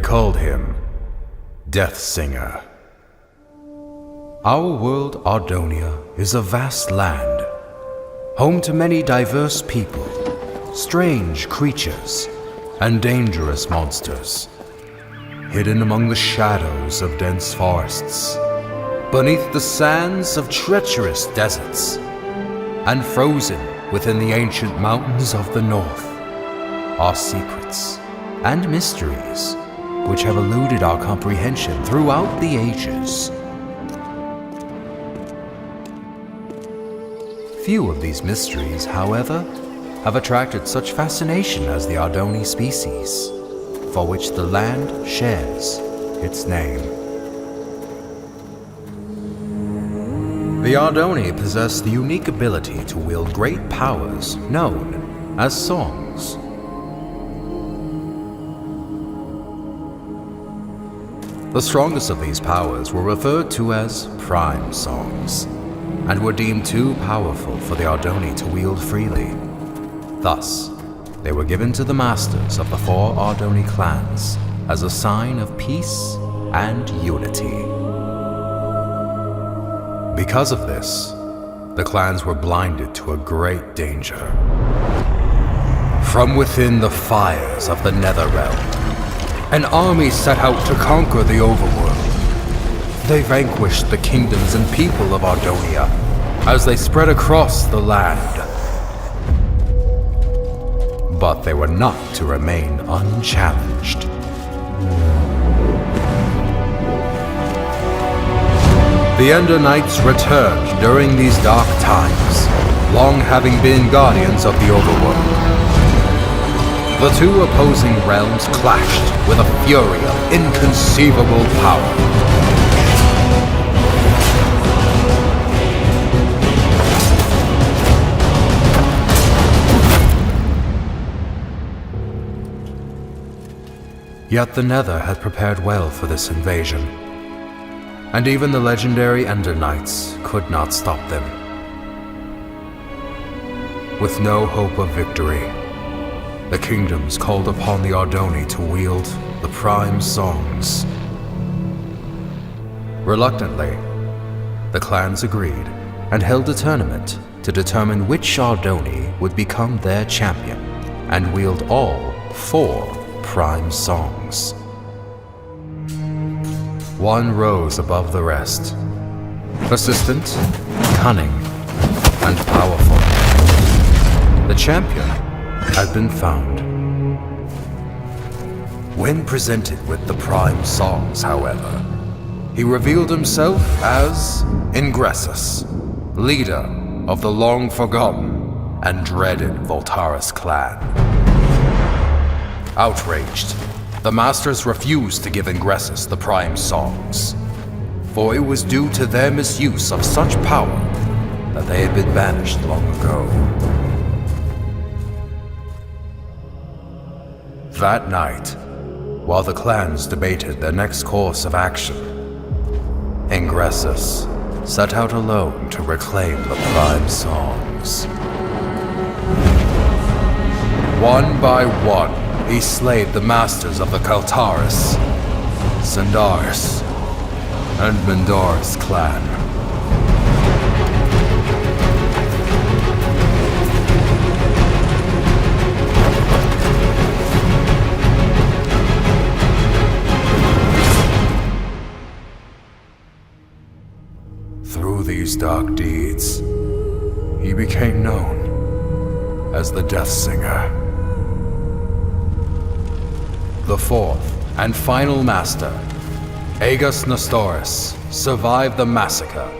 called him Death Singer. Our world, Ardonia, is a vast land, home to many diverse people, strange creatures, and dangerous monsters, hidden among the shadows of dense forests, beneath the sands of treacherous deserts, and frozen within the ancient mountains of the north, are secrets and mysteries which have eluded our comprehension throughout the ages. Few of these mysteries, however, have attracted such fascination as the Ardonii species, for which the land shares its name. The Ardonii possess the unique ability to wield great powers known as songs. The strongest of these powers were referred to as prime songs, and were deemed too powerful for the Ardonii to wield freely. Thus, they were given to the masters of the 4 Ardonii clans as a sign of peace and unity. Because of this, the clans were blinded to a great danger. From within the fires of the Netherrealm, an army set out to conquer the overworld. They vanquished the kingdoms and people of Ardonia as they spread across the land. But they were not to remain unchallenged. The Ender Knights returned during these dark times, long having been guardians of the overworld. The two opposing realms clashed with a fury of inconceivable power. Yet the Nether had prepared well for this invasion, and even the legendary Ender Knights could not stop them. With no hope of victory, the kingdoms called upon the Ardonii to wield the prime songs. Reluctantly, the clans agreed and held a tournament to determine which Ardonii would become their champion and wield all 4 prime songs. One rose above the rest, persistent, cunning, and powerful. The champion had been found. When presented with the prime songs, however, he revealed himself as Ingressus, leader of the long-forgotten and dreaded Voltaris clan. Outraged, the masters refused to give Ingressus the prime songs, for it was due to their misuse of such power that they had been banished long ago. That night, while the clans debated their next course of action, Ingressus set out alone to reclaim the prime songs. One by one, he slayed the masters of the Voltaris, Sandaris, and Mendoris clan. Through these dark deeds, he became known as the Death Singer. The 4th and final master, Aegis Nestoris, survived the massacre,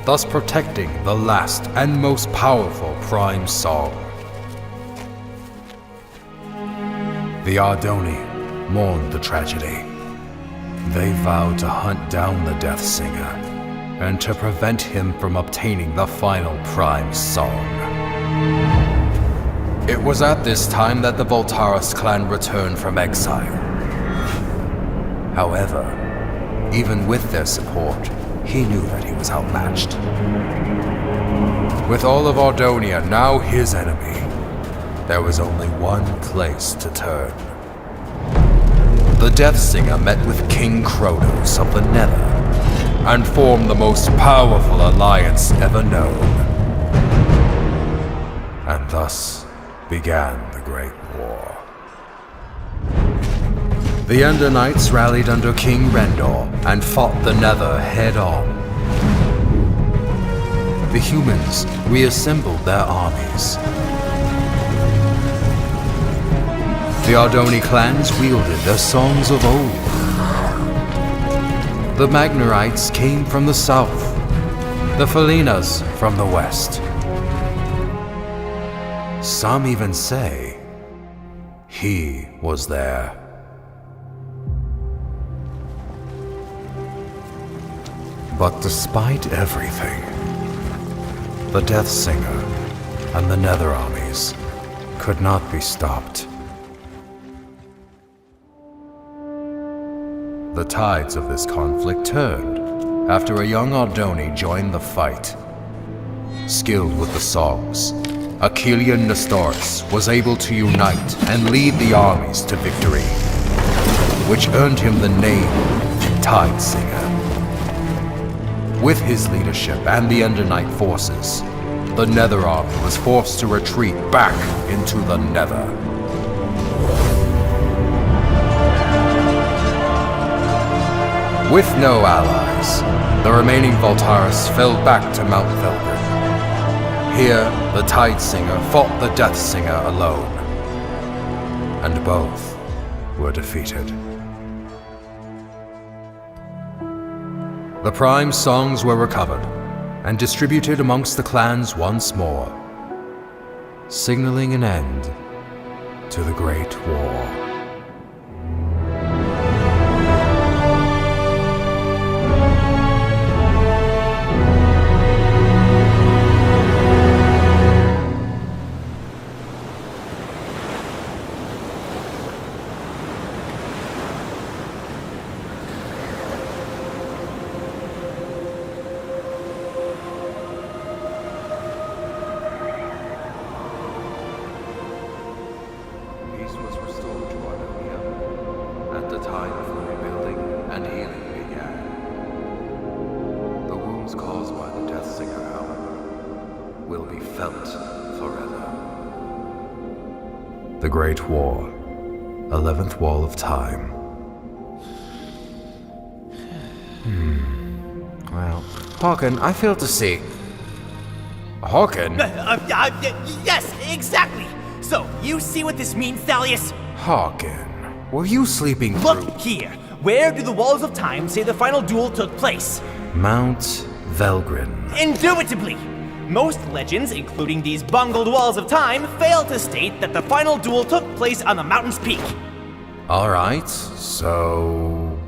thus protecting the last and most powerful prime song. The Ardonii mourned the tragedy. They vowed to hunt down the Death Singer and to prevent him from obtaining the final prime song. It was at this time that the Voltaris clan returned from exile. However, even with their support, he knew that he was outmatched. With all of Ardonia now his enemy, there was only one place to turn. the Death Singer met with King Kronos of the Nether and formed the most powerful alliance ever known. And thus began the Great War. The Ender Knights rallied under King Rendor and fought the Nether head-on. The humans reassembled their armies. The Ardonii clans wielded their songs of old. The Magnerites came from the south, the Felinas from the west. Some even say he was there. But despite everything, the Death Singer and the Nether armies could not be stopped. The tides of this conflict turned after a young Ardonii joined the fight. Skilled with the songs, Achillean Nestoris was able to unite and lead the armies to victory, which earned him the name Tide Singer. With his leadership and the Ender Knight forces, the Nether army was forced to retreat back into the Nether. With no allies, the remaining Voltaris fell back to Mount Velgrin. Here, the Tide Singer fought the Death Singer alone, and both were defeated. The Prime songs were recovered and distributed amongst the clans once more, signaling an end to the Great War. The Great War, 11th Wall of Time. Well, Harkin, I fail to see. Harkin? Yes, exactly! So, you see what this means, Talleus? Harkin, were you sleeping through? Look here! Where do the Walls of Time say the final duel took place? Mount Velgrin. Indubitably! Most legends, including these bungled Walls of Time, fail to state that the final duel took place on the mountain's peak. Alright, so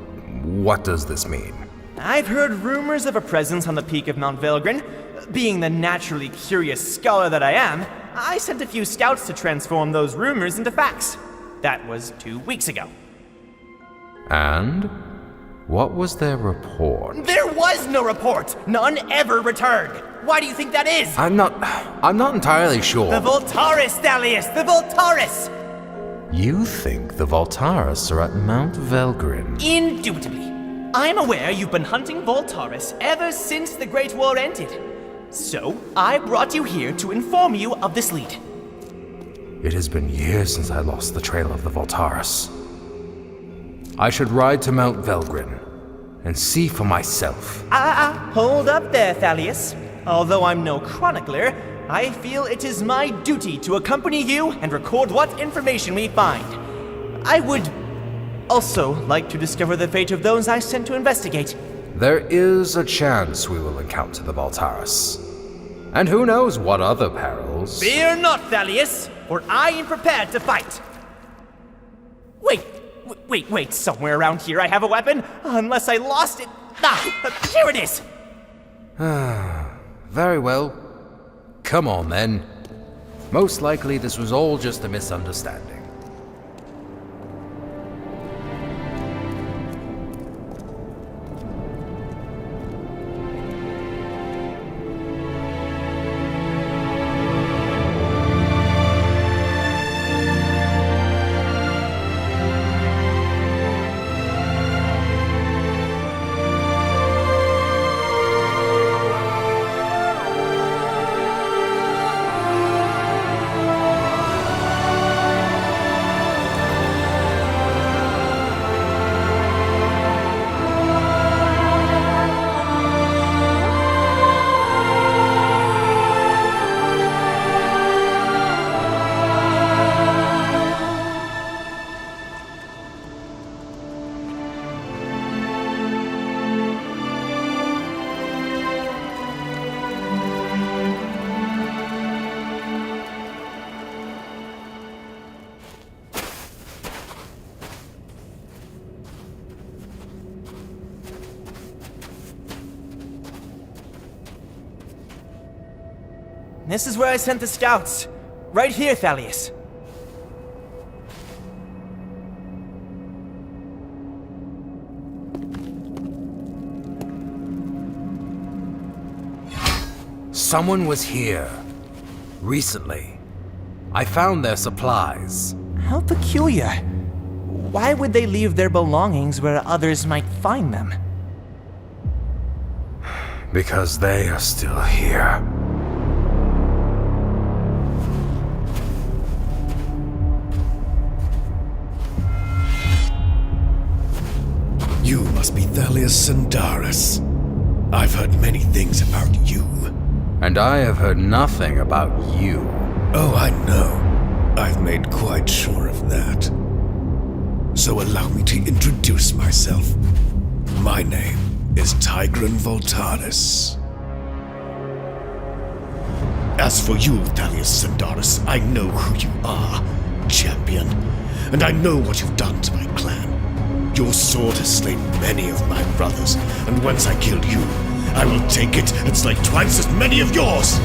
what does this mean? I've heard rumors of a presence on the peak of Mount Velgrin. Being the naturally curious scholar that I am, I sent a few scouts to transform those rumors into facts. That was 2 weeks ago. And what was their report? There was no report! None ever returned! Why do you think that is? I'm not entirely sure. The Voltaris, Talleus! The Voltaris! You think the Voltaris are at Mount Velgrin? Indubitably. I'm aware you've been hunting Voltaris ever since the Great War ended. So, I brought you here to inform you of this lead. It has been years since I lost the trail of the Voltaris. I should ride to Mount Velgrin and see for myself. Hold up there, Talleus. Although I'm no chronicler, I feel it is my duty to accompany you and record what information we find. I would also like to discover the fate of those I sent to investigate. There is a chance we will encounter the Voltaris. And who knows what other perils. Fear not, Talleus, for I am prepared to fight. Wait, somewhere around here I have a weapon, unless I lost it. Here it is. Very well. Come on then. Most likely this was all just a misunderstanding. This is where I sent the scouts. Right here, Thalius. Someone was here. Recently. I found their supplies. How peculiar. Why would they leave their belongings where others might find them? Because they are still here. You must be Thalius Sandaris. I've heard many things about you. And I have heard nothing about you. Oh, I know. I've made quite sure of that. So allow me to introduce myself. My name is Tigran Voltaris. As for you, Thalius Sandaris, I know who you are, champion. And I know what you've done to my clan. Your sword has slain many of my brothers, and once I kill you, I will take it and slay twice as many of yours!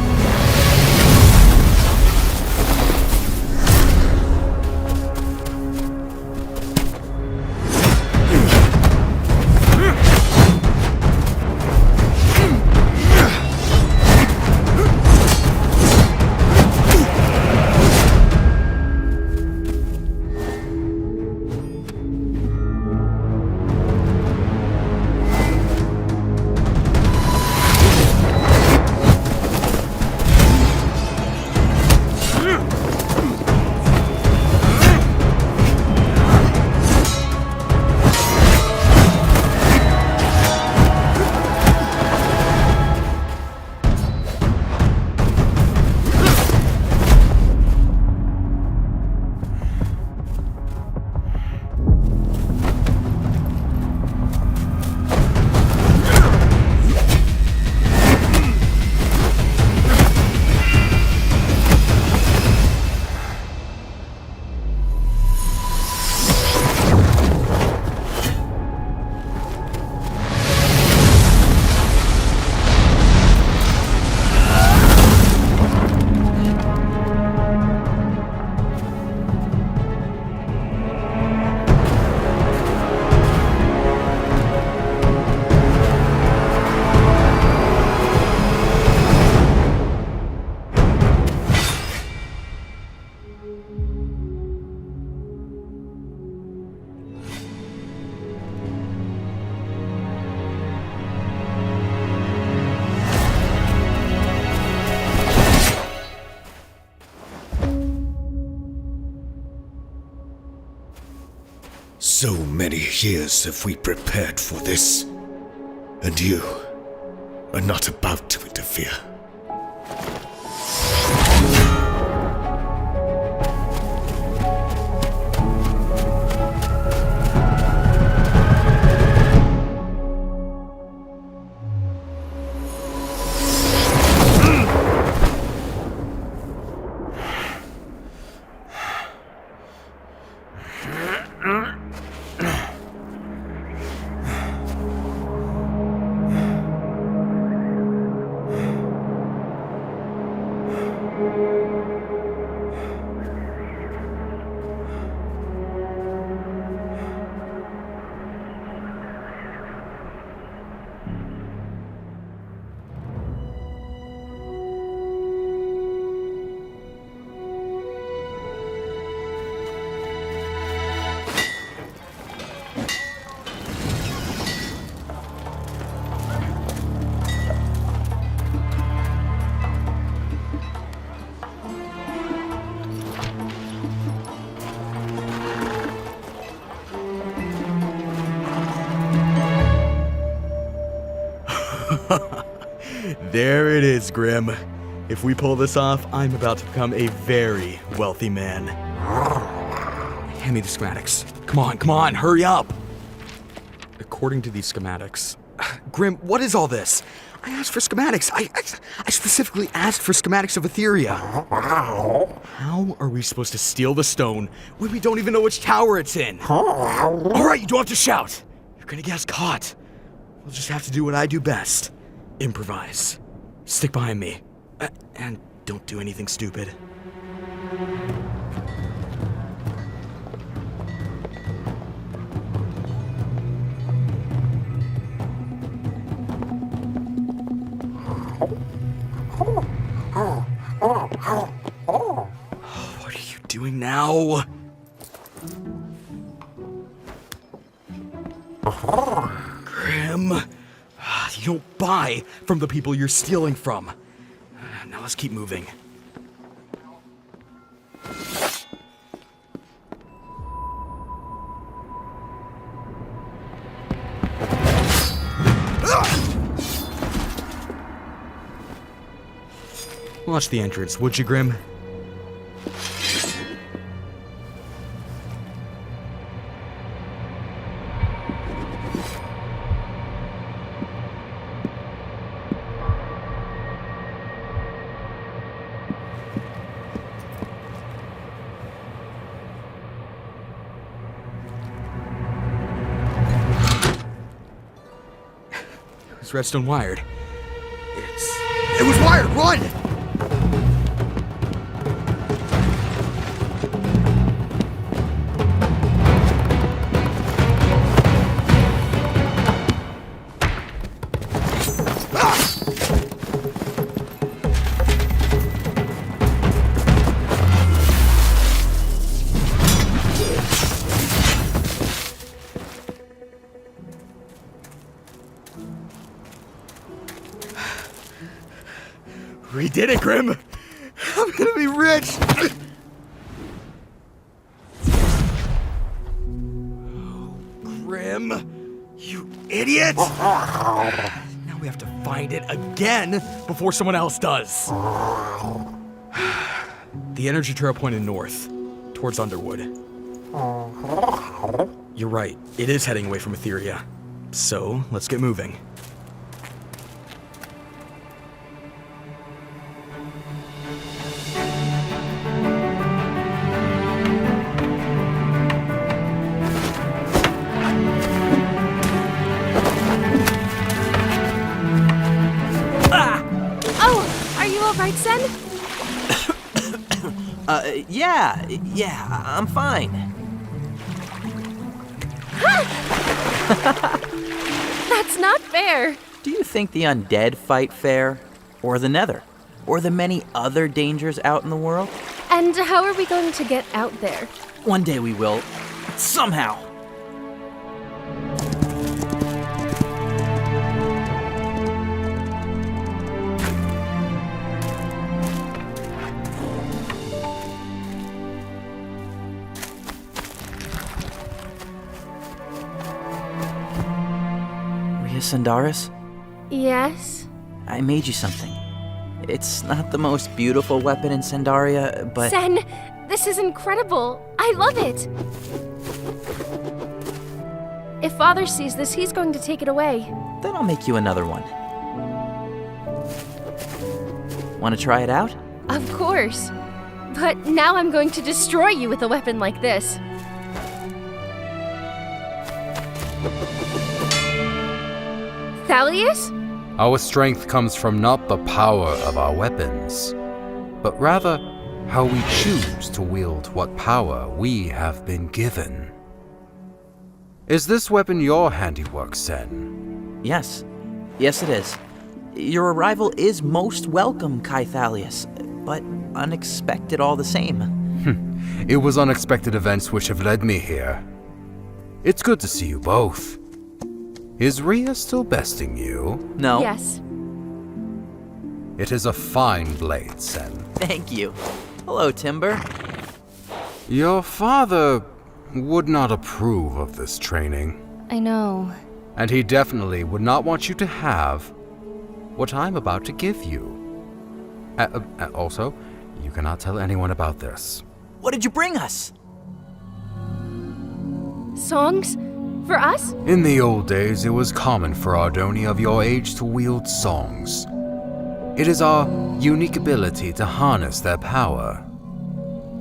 So many years have we prepared for this, and you are not about to interfere. There it is, Grim. If we pull this off, I'm about to become a very wealthy man. Hand me the schematics. Come on, hurry up! According to these schematics... Grim, what is all this? I asked for schematics. I specifically asked for schematics of Etheria. How are we supposed to steal the stone when we don't even know which tower it's in? Alright, you don't have to shout. You're gonna get us caught. We'll just have to do what I do best. Improvise. Stick behind me. And don't do anything stupid. What are you doing now? Grim, you don't buy from the people you're stealing from. Now let's keep moving. Watch the entrance, would you, Grim? It's redstone wired. It was wired! Run! We did it, Grim! I'm gonna be rich! Oh, Grim, you idiot! Now we have to find it again before someone else does. The energy trail pointed north, towards Underwood. You're right, it is heading away from Etheria. So, let's get moving. Sen? Yeah, I'm fine. That's not fair. Do you think the undead fight fair? Or the nether? Or the many other dangers out in the world? And how are we going to get out there? One day we will. Somehow. Sandaris? Yes? I made you something. It's not the most beautiful weapon in Sandaria, but... Sen, this is incredible. I love it. If Father sees this, he's going to take it away. Then I'll make you another one. Want to try it out? Of course. But now I'm going to destroy you with a weapon like this. Talleus? Our strength comes from not the power of our weapons, but rather how we choose to wield what power we have been given. Is this weapon your handiwork, Sen? Yes. Yes, it is. Your arrival is most welcome, Talleus, but unexpected all the same. It was unexpected events which have led me here. It's good to see you both. Is Rhea still besting you? No. Yes. It is a fine blade, Sen. Thank you. Hello, Timber. Your father would not approve of this training. I know. And he definitely would not want you to have what I'm about to give you. Also, you cannot tell anyone about this. What did you bring us? Songs? For us? In the old days, it was common for Ardonii of your age to wield songs. It is our unique ability to harness their power.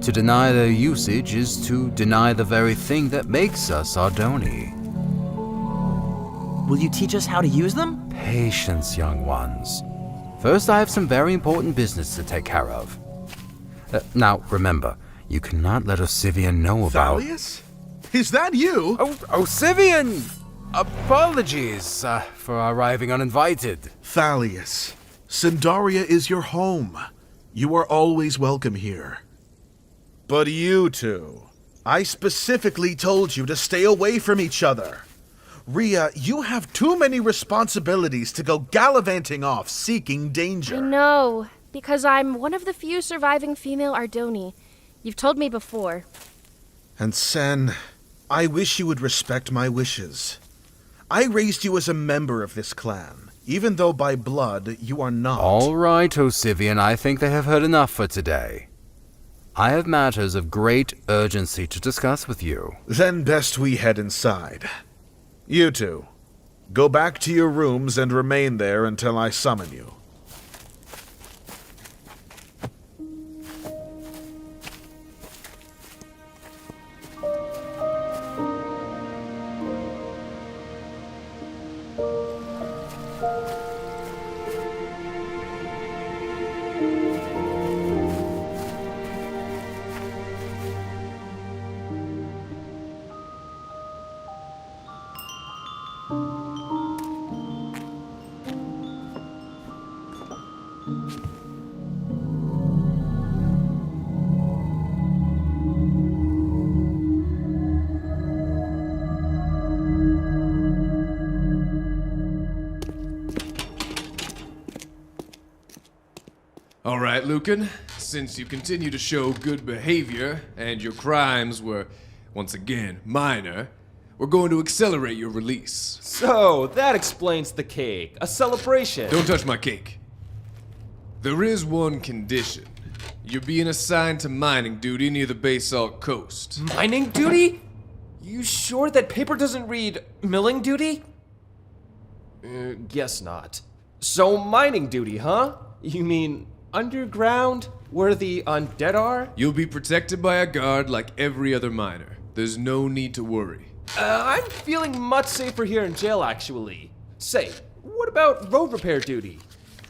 To deny their usage is to deny the very thing that makes us Ardonii. Will you teach us how to use them? Patience, young ones. First, I have some very important business to take care of. Now, remember, you cannot let Osivian know about... Thalius? Is that you? Oh, Osivian! Apologies for arriving uninvited. Thalius, Sindaria is your home. You are always welcome here. But you two, I specifically told you to stay away from each other. Rhea, you have too many responsibilities to go gallivanting off seeking danger. I know, because I'm one of the few surviving female Ardonii. You've told me before. And Sen, I wish you would respect my wishes. I raised you as a member of this clan, even though by blood you are not. All right, Osivian, I think they have heard enough for today. I have matters of great urgency to discuss with you. Then best we head inside. You two, go back to your rooms and remain there until I summon you. All right, Lucan, since you continue to show good behavior and your crimes were, once again, minor, we're going to accelerate your release. So, that explains the cake. A celebration. Don't touch my cake. There is one condition. You're being assigned to mining duty near the Basalt Coast. Mining duty? You sure that paper doesn't read milling duty? Guess not. So, mining duty, huh? You mean underground, where the undead are? You'll be protected by a guard like every other miner. There's no need to worry. I'm feeling much safer here in jail, actually. Say, what about road repair duty?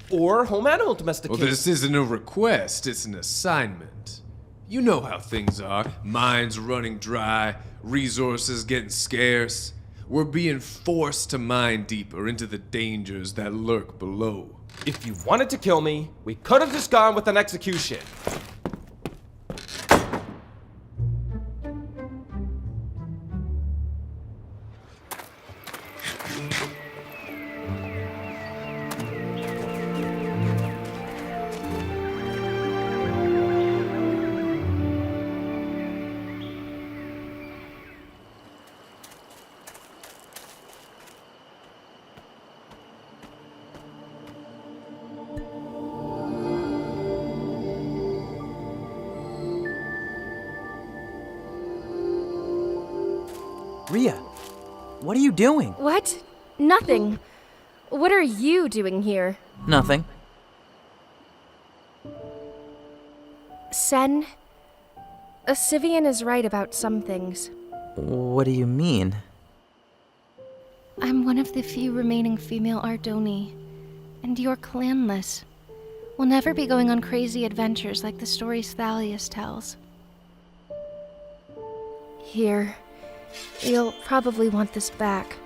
Or home animal domestication? Well, this isn't a request, it's an assignment. You know how things are. Mines running dry, resources getting scarce. We're being forced to mine deeper into the dangers that lurk below. If you wanted to kill me, we could have just gone with an execution. Rhea, what are you doing? What? Nothing. What are you doing here? Nothing. Sen, Osivian is right about some things. What do you mean? I'm one of the few remaining female Ardonii, and you're clanless. We'll never be going on crazy adventures like the stories Thalius tells. Here. You'll probably want this back.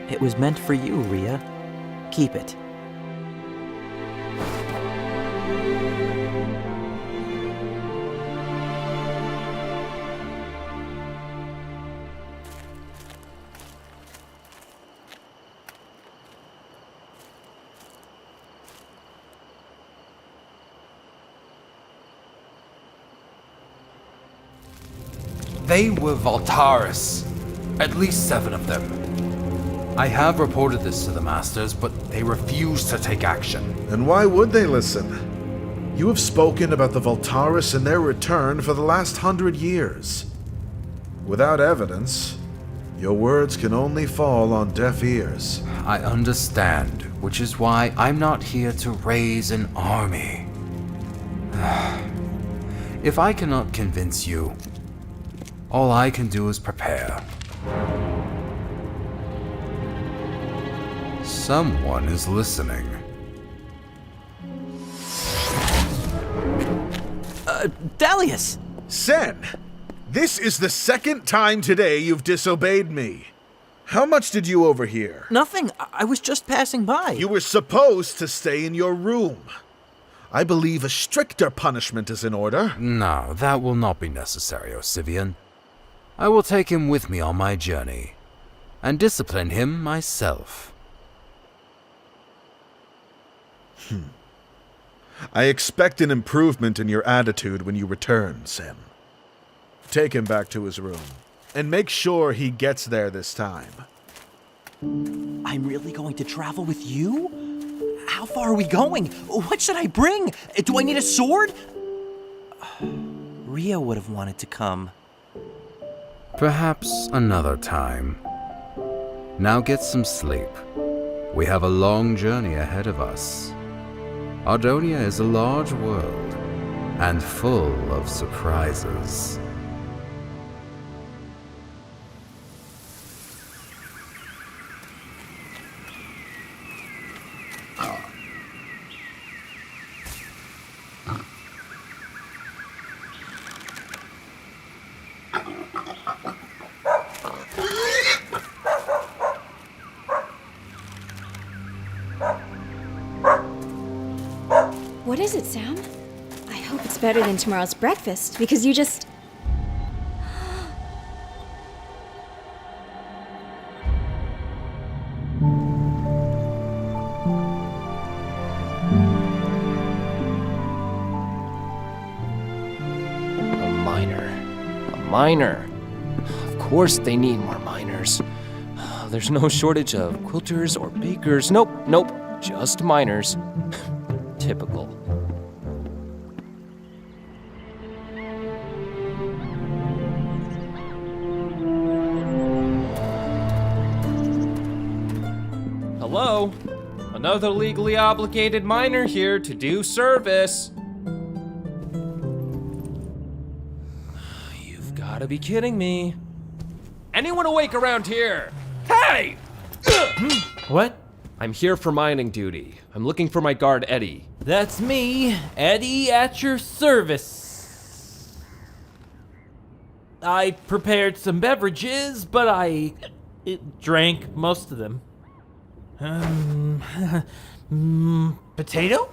It was meant for you, Rhea. Keep it. They were Voltaris. At least 7 of them. I have reported this to the Masters, but they refuse to take action. And why would they listen? You have spoken about the Voltaris and their return for the last 100 years. Without evidence, your words can only fall on deaf ears. I understand, which is why I'm not here to raise an army. If I cannot convince you, all I can do is prepare. Someone is listening. Talleus! Sen, this is the second time today you've disobeyed me. How much did you overhear? Nothing. I was just passing by. You were supposed to stay in your room. I believe a stricter punishment is in order. No, that will not be necessary, Osivian. I will take him with me on my journey, and discipline him myself. I expect an improvement in your attitude when you return, Sen. Take him back to his room, and make sure he gets there this time. I'm really going to travel with you? How far are we going? What should I bring? Do I need a sword? Ria would have wanted to come. Perhaps another time. Now get some sleep. We have a long journey ahead of us. Ardonia is a large world, and full of surprises. What is it, Sam? I hope it's better than tomorrow's breakfast, because you just... A miner. Of course they need more miners. There's no shortage of quilters or bakers. Nope, just miners. Typical. Hello? Another legally obligated miner here to do service. You've gotta be kidding me. Anyone awake around here? Hey! What? I'm here for mining duty. I'm looking for my guard, Eddie. That's me, Eddie, at your service. I prepared some beverages, but I drank most of them. Potato?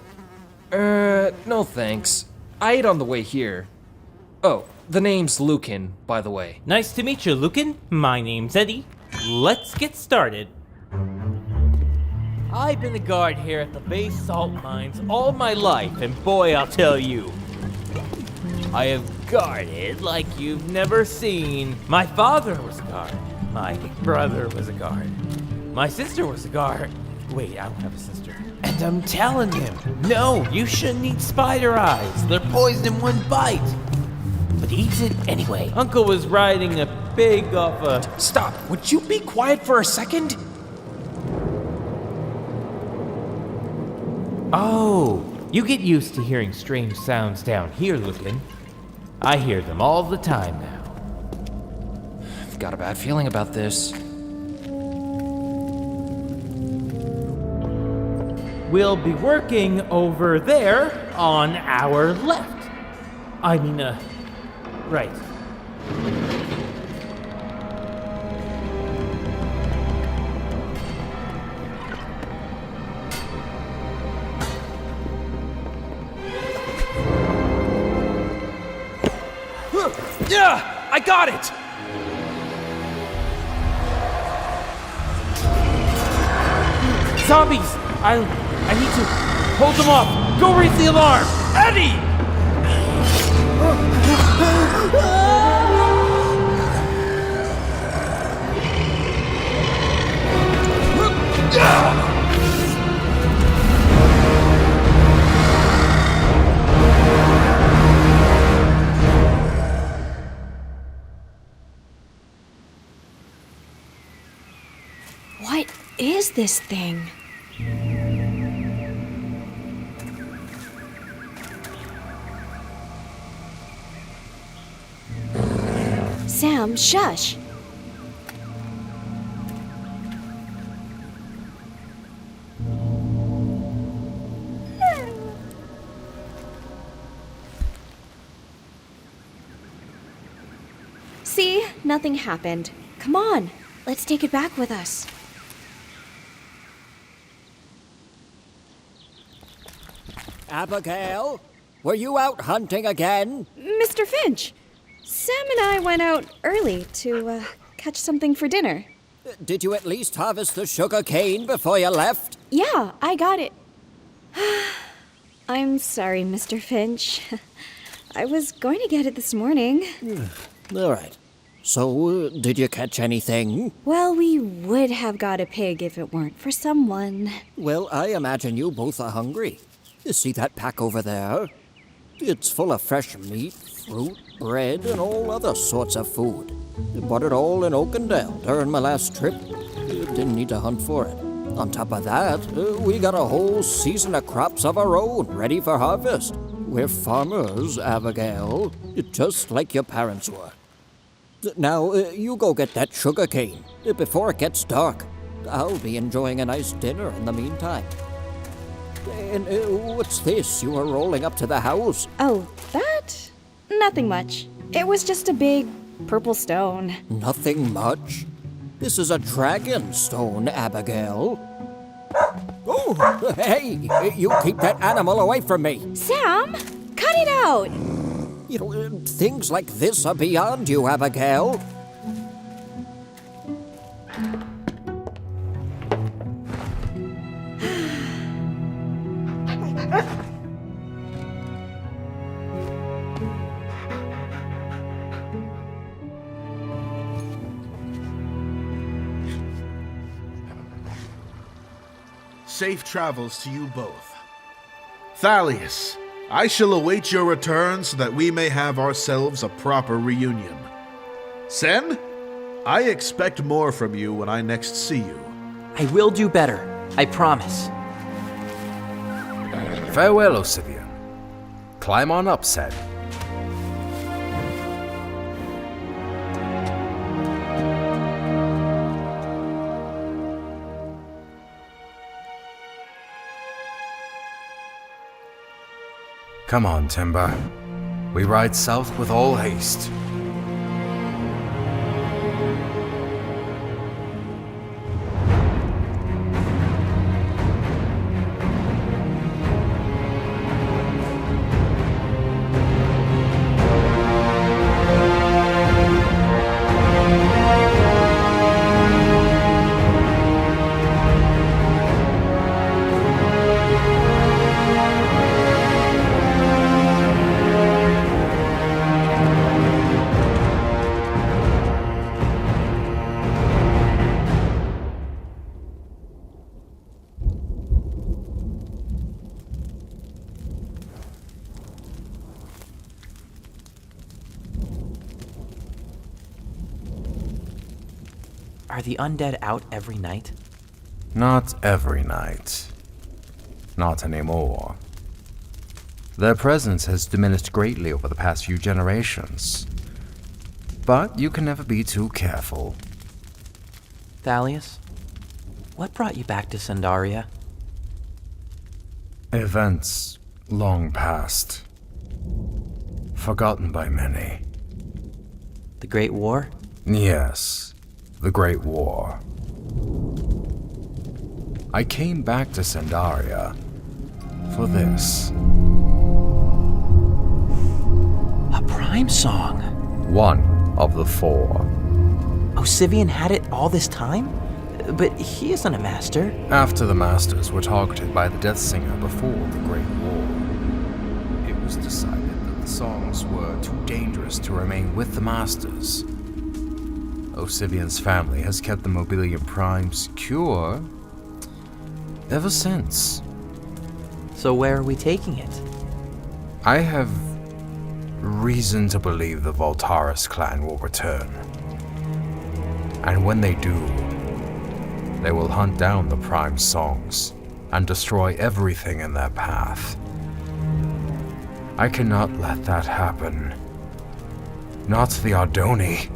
No thanks. I ate on the way here. Oh, the name's Lucan, by the way. Nice to meet you, Lucan. My name's Eddie. Let's get started. I've been a guard here at the base salt mines all my life, and boy, I'll tell you, I have guarded like you've never seen. My father was a guard. My brother was a guard. My sister was a guard. Wait, I don't have a sister. And I'm telling him, no, you shouldn't eat spider eyes. They're poisoned in one bite. But he eats it anyway. Uncle was riding a pig off a... Stop! Would you be quiet for a second? Oh, you get used to hearing strange sounds down here, Lucan. I hear them all the time now. I've got a bad feeling about this. We'll be working over there on our left. I mean, right. Yeah, I got it! Zombies! I need to hold them off. Go raise the alarm. Eddie! What is this thing? Sam, shush! nothing happened. Come on, let's take it back with us. Abigail, were you out hunting again? Mr. Finch, Sam and I went out early to catch something for dinner. Did you at least harvest the sugar cane before you left? Yeah, I got it. I'm sorry, Mr. Finch. I was going to get it this morning. All right. So, did you catch anything? Well, we would have got a pig if it weren't for someone. Well, I imagine you both are hungry. You see that pack over there? It's full of fresh meat, fruit, bread, and all other sorts of food. Bought it all in Oakendale during my last trip. Didn't need to hunt for it. On top of that, we got a whole season of crops of our own ready for harvest. We're farmers, Abigail, just like your parents were. Now, you go get that sugar cane before it gets dark. I'll be enjoying a nice dinner in the meantime. And what's this you are rolling up to the house? Oh, that? Nothing much. It was just a big purple stone. Nothing much? This is a dragon stone, Abigail. Oh, hey, you keep that animal away from me. Sam, cut it out. You know, things like this are beyond you, Abigail. Safe travels to you both. Thalius, I shall await your return so that we may have ourselves a proper reunion. Sen, I expect more from you when I next see you. I will do better, I promise. Farewell, Osivian. Climb on up, Sen. Come on, Timber. We ride south with all haste. Are the undead out every night? Not every night. Not anymore. Their presence has diminished greatly over the past few generations. But you can never be too careful. Thalius, what brought you back to Sandaria? Events long past. Forgotten by many. The Great War? Yes. The Great War. I came back to Sandaria for this. A Prime song? One of the four. Osivian had it all this time? But he isn't a master. After the masters were targeted by the Death Singer before the Great War, it was decided that the songs were too dangerous to remain with the masters. Osivian's family has kept the Mobilium Prime secure ever since. So where are we taking it? I have reason to believe the Voltaris clan will return. And when they do, they will hunt down the Prime songs and destroy everything in their path. I cannot let that happen. Not to the Ardonii.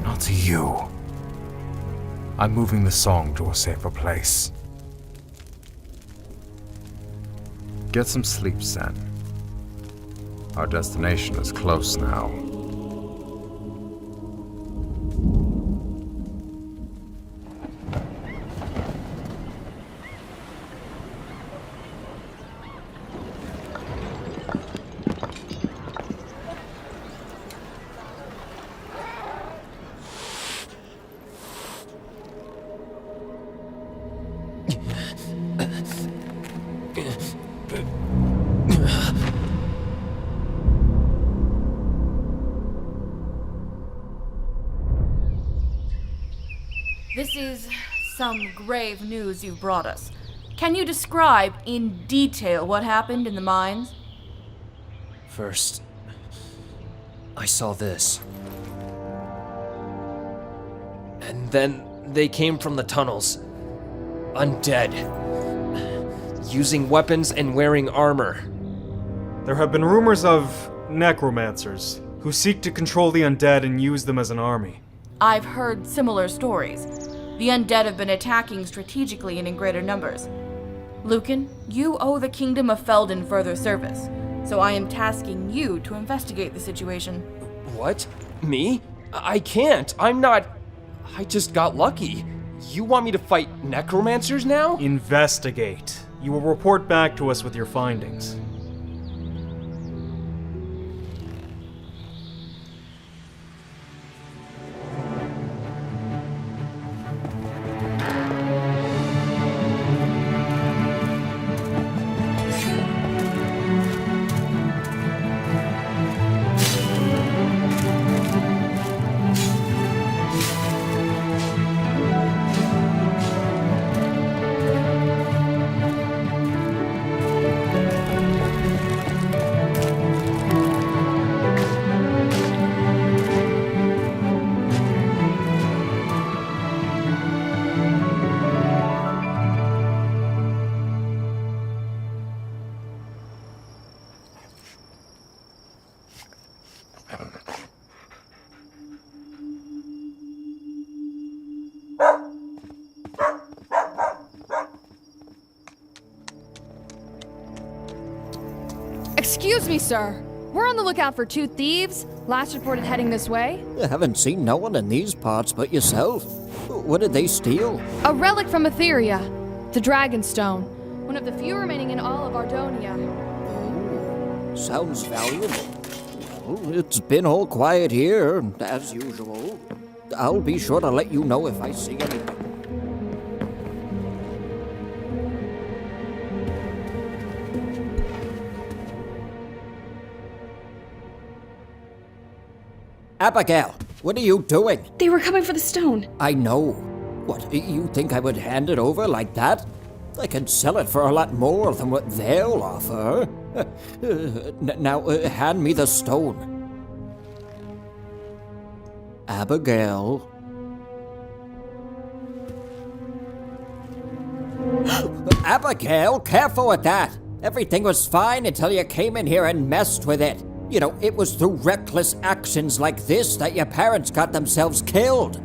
Not to you. I'm moving the song to a safer place. Get some sleep, Sen. Our destination is close now. This is some grave news you've brought us. Can you describe in detail what happened in the mines? First, I saw this. And then they came from the tunnels. Undead. Using weapons and wearing armor. There have been rumors of necromancers who seek to control the undead and use them as an army. I've heard similar stories. The undead have been attacking strategically and in greater numbers. Lucan, you owe the Kingdom of Felden further service, so I am tasking you to investigate the situation. What? Me? I can't. I'm not... I just got lucky. You want me to fight necromancers now? Investigate. You will report back to us with your findings. Excuse me, sir. We're on the lookout for 2 thieves. Last reported heading this way. I haven't seen no one in these parts but yourself. What did they steal? A relic from Etheria. The Dragonstone. One of the few remaining in all of Ardonia. Oh, sounds valuable. Well, it's been all quiet here, as usual. I'll be sure to let you know if I see anything. Abigail, what are you doing? They were coming for the stone. I know. What, you think I would hand it over like that? I can sell it for a lot more than what they'll offer. Now, hand me the stone. Abigail. Abigail, careful with that. Everything was fine until you came in here and messed with it. You know, it was through reckless actions like this that your parents got themselves killed.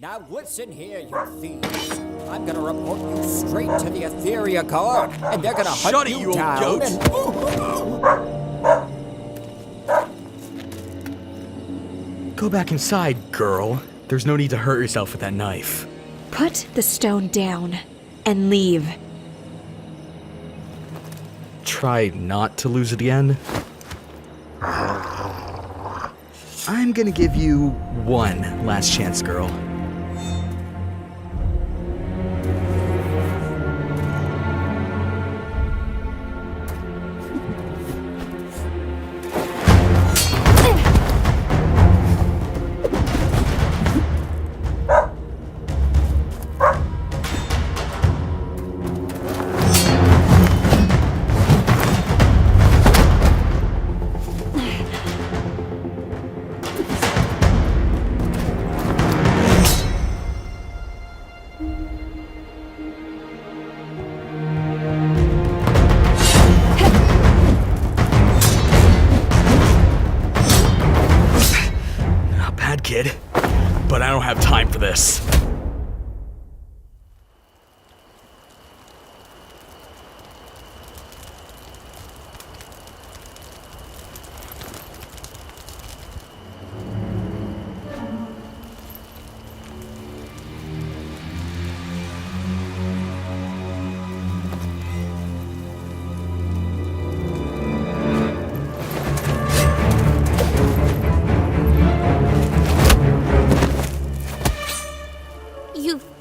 Now listen here, you thieves. I'm gonna report you straight to the Etheria Guard, and they're gonna hunt you down and... Go back inside, girl. There's no need to hurt yourself with that knife. Put the stone down and leave. Try not to lose it again. I'm gonna give you one last chance, girl. Kid, but I don't have time for this.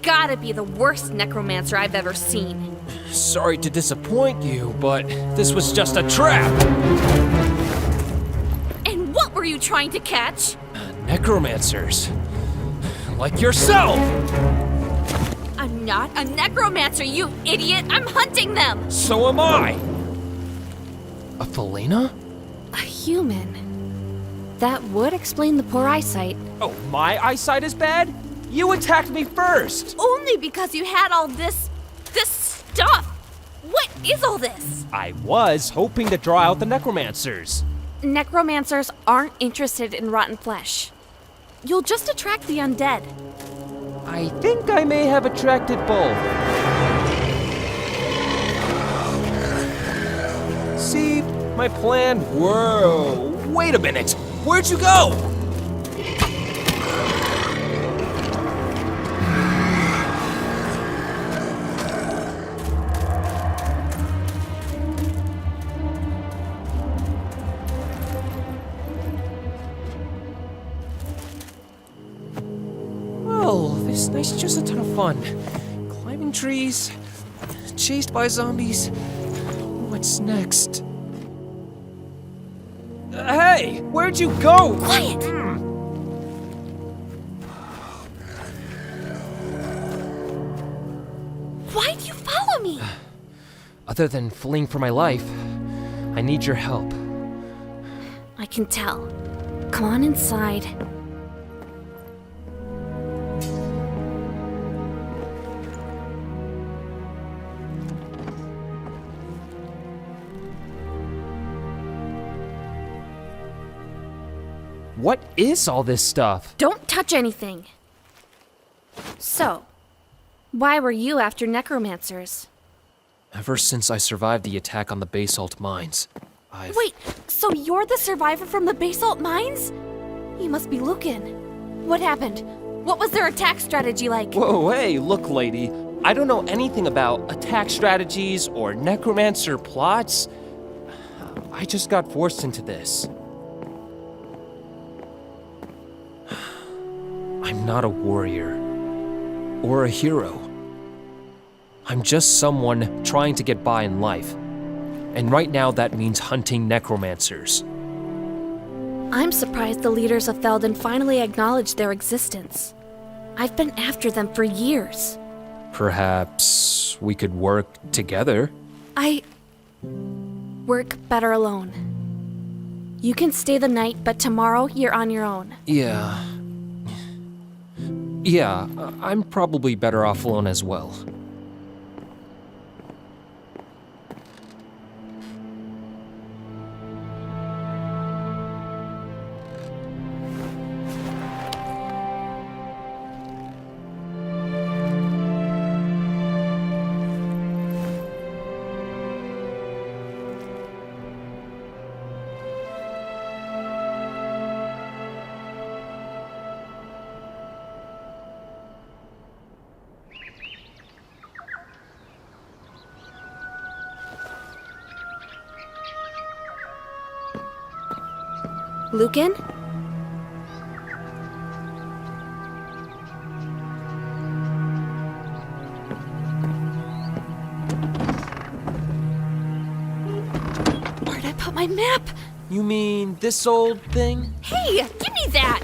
Gotta be the worst necromancer I've ever seen. Sorry to disappoint you, but this was just a trap. And what were you trying to catch? Necromancers. Like yourself! I'm not a necromancer, you idiot! I'm hunting them! So am I! A Feldena? A human. That would explain the poor eyesight. Oh, my eyesight is bad? You attacked me first! Only because you had all this stuff! What is all this? I was hoping to draw out the necromancers. Necromancers aren't interested in rotten flesh. You'll just attract the undead. I think I may have attracted both. See, my plan... Whoa, wait a minute! Where'd you go? This night's just a ton of fun. Climbing trees, chased by zombies. What's next? Hey, where'd you go? Quiet! Why'd you follow me? Other than fleeing for my life, I need your help. I can tell. Come on inside. What is all this stuff? Don't touch anything. So, why were you after necromancers? Ever since I survived the attack on the basalt mines, I've... Wait, so you're the survivor from the basalt mines? You must be Lucan. What happened? What was their attack strategy like? Whoa, hey, look, lady. I don't know anything about attack strategies or necromancer plots. I just got forced into this. I'm not a warrior or a hero. I'm just someone trying to get by in life. And right now that means hunting necromancers. I'm surprised the leaders of Felden finally acknowledged their existence. I've been after them for years. Perhaps we could work together? I work better alone. You can stay the night, but tomorrow you're on your own. Yeah, I'm probably better off alone as well. Lucan? Where'd I put my map? You mean this old thing? Hey, give me that!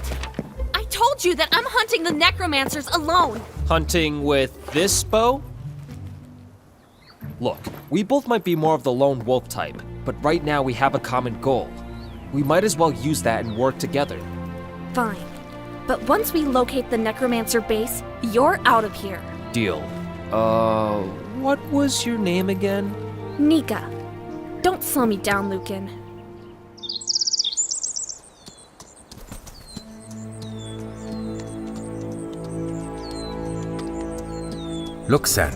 I told you that I'm hunting the necromancers alone. Hunting with this bow? Look, we both might be more of the lone wolf type, but right now we have a common goal. We might as well use that and work together. Fine. But once we locate the necromancer base, you're out of here. Deal. What was your name again? Nika. Don't slow me down, Lucan. Look, Sen.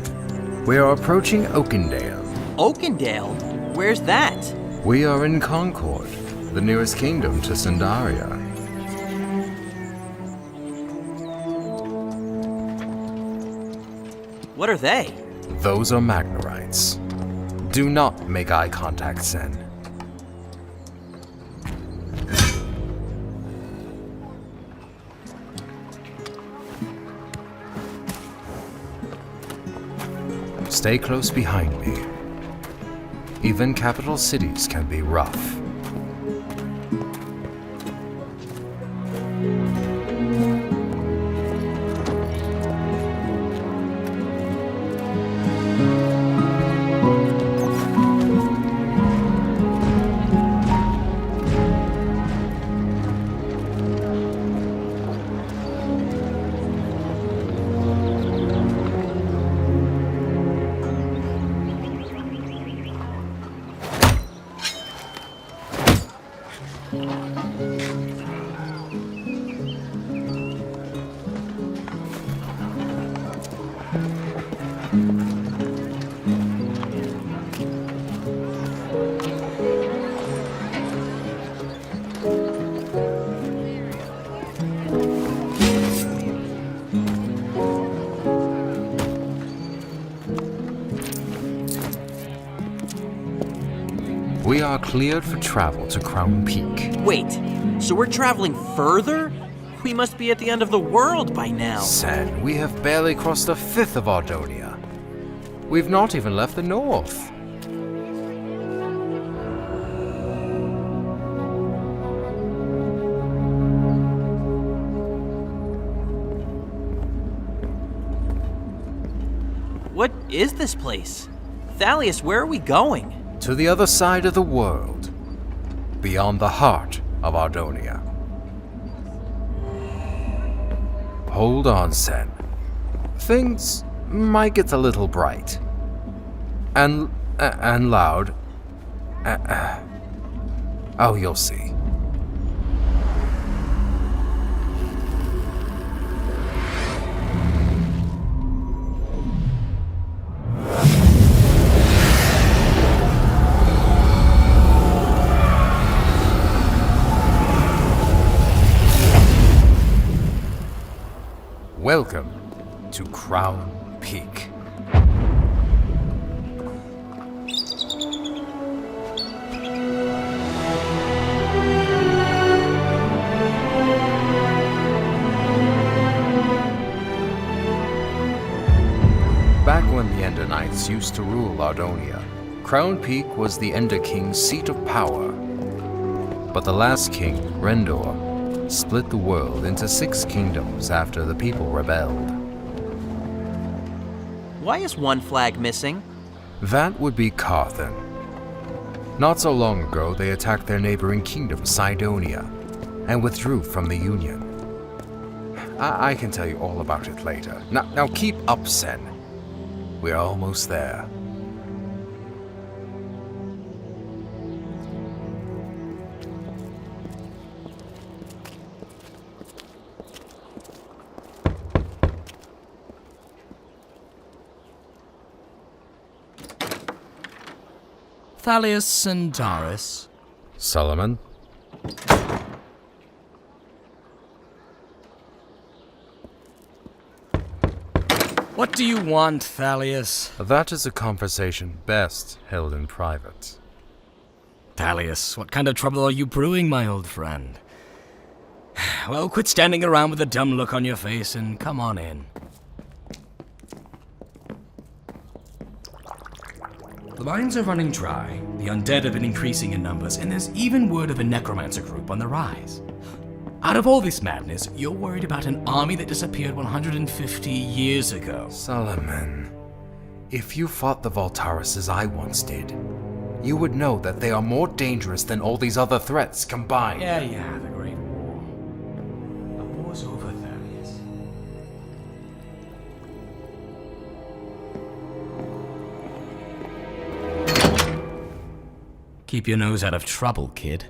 We are approaching Oakendale. Oakendale? Where's that? We are in Concord, the nearest kingdom to Sandaria. What are they? Those are Magnorites. Do not make eye contact, Sen. Stay close behind me. Even capital cities can be rough. We are cleared for travel to Crown Peak. Wait, so we're traveling further? We must be at the end of the world by now. Sen, we have barely crossed a fifth of Ardonia. We've not even left the north. What is this place? Thalius, where are we going? To the other side of the world, beyond the heart of Ardonia. Hold on, Sen. Things might get a little bright. And loud. Oh, you'll see. Welcome to Crown Peak. Back when the Ender Knights used to rule Ardonia, Crown Peak was the Ender King's seat of power. But the last king, Rendor, split the world into 6 kingdoms after the people rebelled. Why is one flag missing? That would be Carthan. Not so long ago, they attacked their neighboring kingdom, Cydonia, and withdrew from the Union. I can tell you all about it later. Now keep up, Sen. We're almost there. Thalius and Doris. Solomon? What do you want, Thalius? That is a conversation best held in private. Tallieus, what kind of trouble are you brewing, my old friend? Well, quit standing around with a dumb look on your face and come on in. The mines are running dry, the undead have been increasing in numbers, and there's even word of a necromancer group on the rise. Out of all this madness, you're worried about an army that disappeared 150 years ago. Solomon, if you fought the Voltaris as I once did, you would know that they are more dangerous than all these other threats combined. Yeah, the Great War. The war's over, Thaddeus. Keep your nose out of trouble, kid.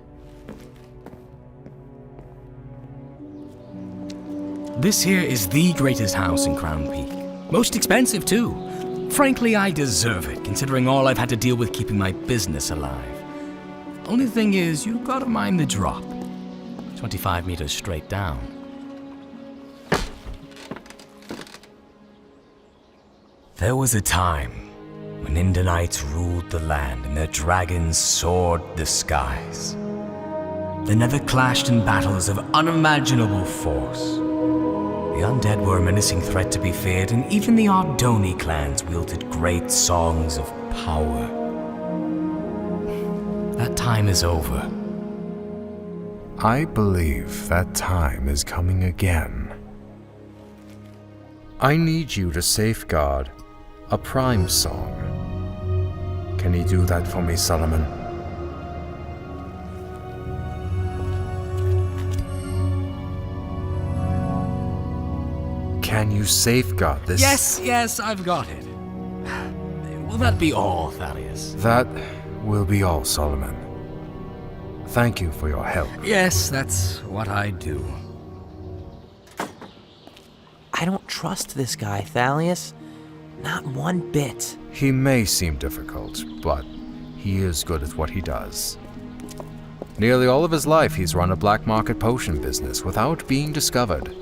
This here is the greatest house in Crown Peak. Most expensive, too. Frankly, I deserve it, considering all I've had to deal with keeping my business alive. Only thing is, you gotta mind the drop. 25 meters straight down. There was a time when Indanites ruled the land and their dragons soared the skies. The Nether clashed in battles of unimaginable force. The undead were a menacing threat to be feared, and even the Ardonii clans wielded great songs of power. That time is over. I believe that time is coming again. I need you to safeguard a prime song. Can you do that for me, Solomon? Can you safeguard this? Yes, I've got it. Will that be all, Thaddeus? That will be all, Solomon. Thank you for your help. Yes, that's what I do. I don't trust this guy, Thaddeus. Not one bit. He may seem difficult, but he is good at what he does. Nearly all of his life he's run a black market potion business without being discovered.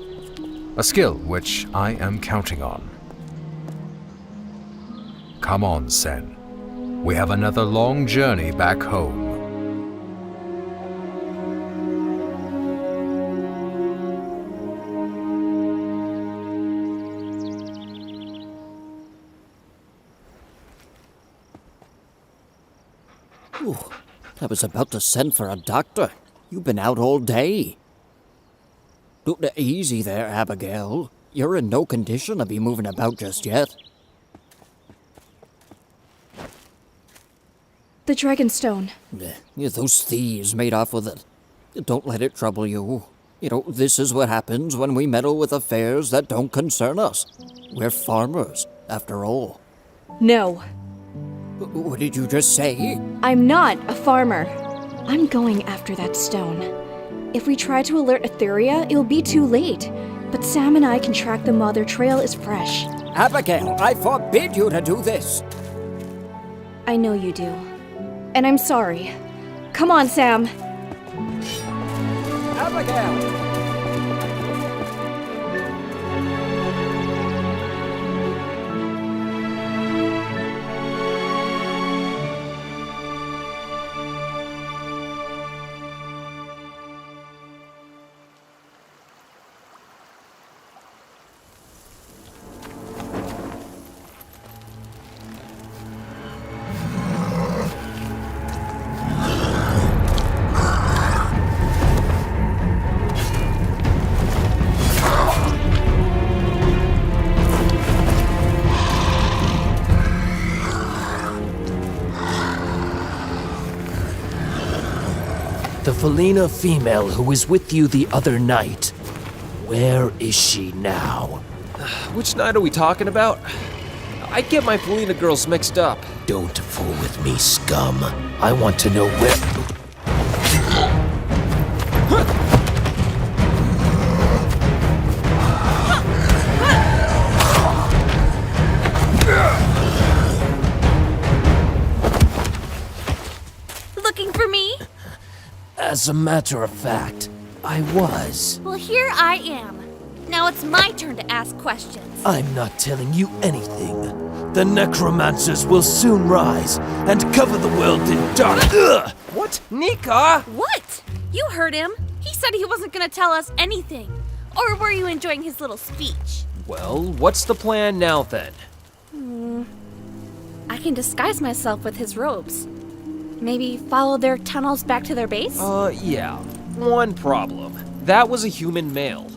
A skill which I am counting on. Come on, Sen. We have another long journey back home. Ooh, I was about to send for a doctor. You've been out all day. Easy there, Abigail. You're in no condition to be moving about just yet. The Dragonstone. Those thieves made off with it. Don't let it trouble you. You know, this is what happens when we meddle with affairs that don't concern us. We're farmers, after all. No. What did you just say? I'm not a farmer. I'm going after that stone. If we try to alert Etheria, it'll be too late. But Sam and I can track them while their trail is fresh. Abigail, I forbid you to do this! I know you do. And I'm sorry. Come on, Sam. Abigail! The Fellena female who was with you the other night. Where is she now? Which night are we talking about? I get my Fellena girls mixed up. Don't fool with me, scum. I want to know where... Looking for me? As a matter of fact, I was. Well, here I am. Now it's my turn to ask questions. I'm not telling you anything. The necromancers will soon rise and cover the world in dark. Ugh! What? Nika? What? You heard him. He said he wasn't gonna tell us anything. Or were you enjoying his little speech? Well, what's the plan now then? I can disguise myself with his robes. Maybe follow their tunnels back to their base? Yeah. One problem. That was a human male.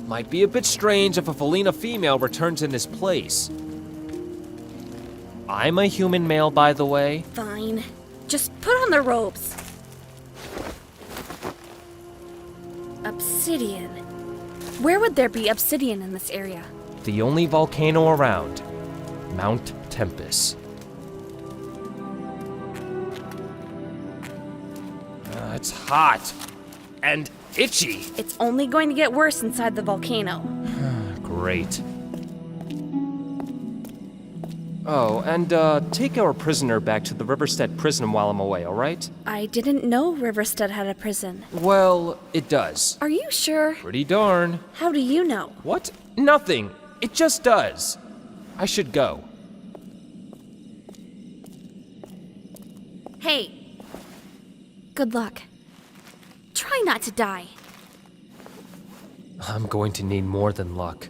Might be a bit strange if a Fellena female returns in his place. I'm a human male, by the way. Fine. Just put on the robes. Obsidian. Where would there be obsidian in this area? The only volcano around. Mount Tempest. It's hot. And itchy. It's only going to get worse inside the volcano. Great. Oh, and take our prisoner back to the Riverstead prison while I'm away, alright? I didn't know Riverstead had a prison. Well, it does. Are you sure? Pretty darn. How do you know? What? Nothing. It just does. I should go. Hey. Good luck. Try not to die. I'm going to need more than luck.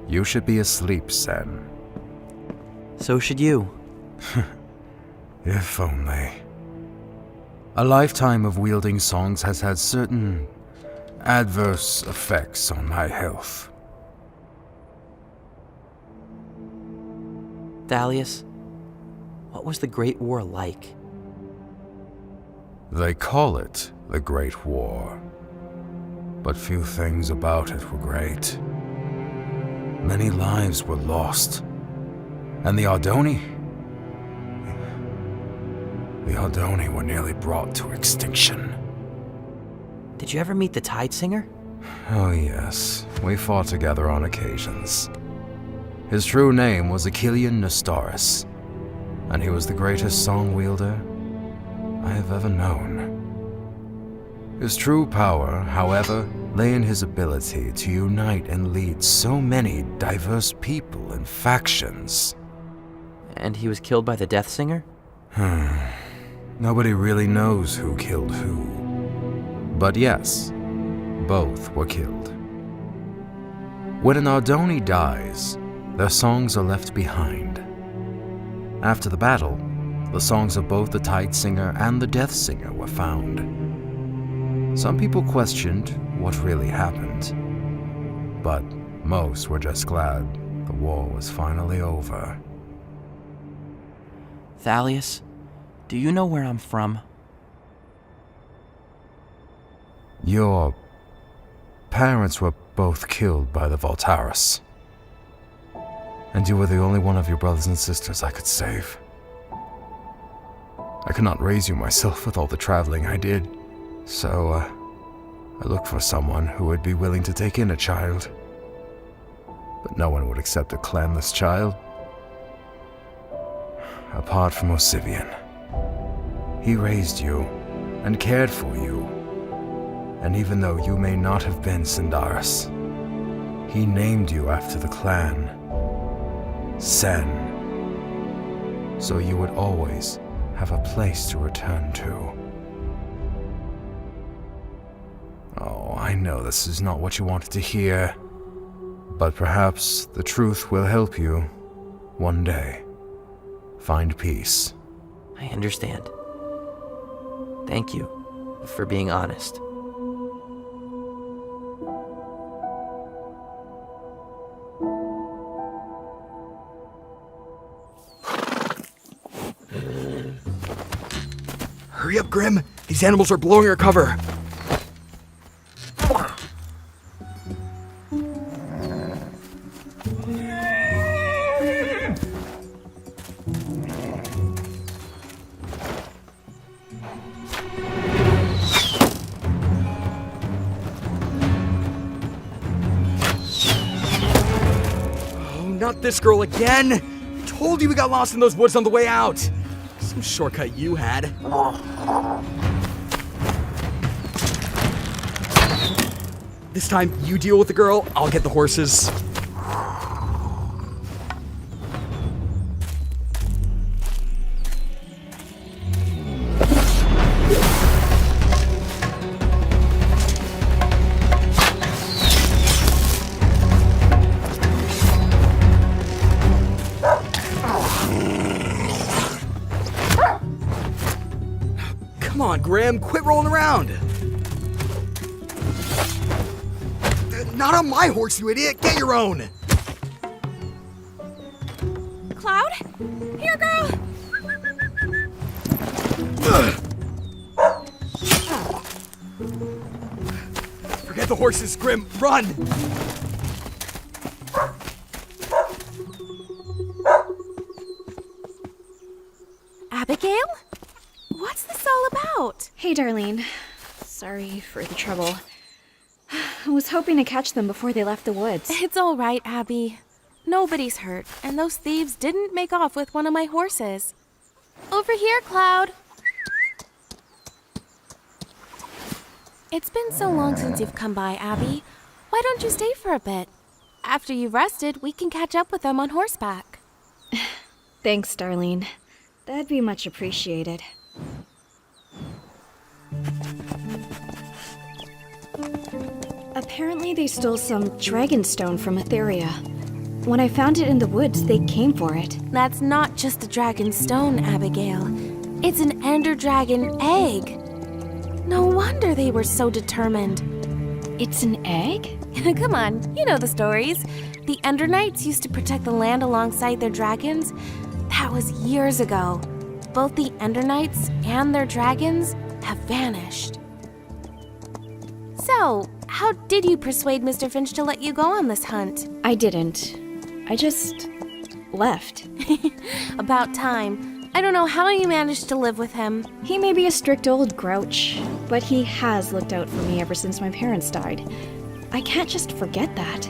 You should be asleep, Sen. So should you. If only. A lifetime of wielding songs has had certain adverse effects on my health. Thalius, what was the Great War like? They call it the Great War, but few things about it were great. Many lives were lost, and the Ardonii were nearly brought to extinction. Did you ever meet the Tide Singer? Oh yes, we fought together on occasions. His true name was Achillean Nestoris, and he was the greatest song wielder I have ever known. His true power, however, lay in his ability to unite and lead so many diverse people and factions. And he was killed by the Death Singer? Nobody really knows who killed who. But yes, both were killed. When an Ardonii dies, their songs are left behind. After the battle, the songs of both the Tide Singer and the Death Singer were found. Some people questioned what really happened, but most were just glad the war was finally over. Thalius, do you know where I'm from? Your parents were both killed by the Voltari's, and you were the only one of your brothers and sisters I could save. I could not raise you myself with all the traveling I did, so I looked for someone who would be willing to take in a child. But no one would accept a clanless child. Apart from Osivian. He raised you and cared for you. And even though you may not have been Sindaris, he named you after the clan, Sen. So you would always have a place to return to. Oh, I know this is not what you wanted to hear, but perhaps the truth will help you, one day, find peace. I understand. Thank you for being honest. Hurry up, Grim! These animals are blowing our cover! not this girl again! Told you we got lost in those woods on the way out! Some shortcut you had. This time, you deal with the girl, I'll get the horses. Come on, Graham, quit rolling around! Not on my horse, you idiot! Get your own! Cloud? Here, girl! Forget the horses, Grim! Run! Abigail? What's this all about? Hey, Darlene. Sorry for the trouble. I was hoping to catch them before they left the woods. It's all right, Abby. Nobody's hurt, and those thieves didn't make off with one of my horses. Over here, Cloud. It's been so long since you've come by, Abby. Why don't you stay for a bit? After you've rested, we can catch up with them on horseback. Thanks, Darlene. That'd be much appreciated. Apparently they stole some dragonstone from Etheria. When I found it in the woods, they came for it. That's not just a dragon stone, Abigail. It's an ender dragon egg. No wonder they were so determined. It's an egg? Come on, you know the stories. The Ender Knights used to protect the land alongside their dragons. That was years ago. Both the Ender Knights and their dragons have vanished. So, how did you persuade Mr. Finch to let you go on this hunt? I didn't. I just left. About time. I don't know how you managed to live with him. He may be a strict old grouch, but he has looked out for me ever since my parents died. I can't just forget that.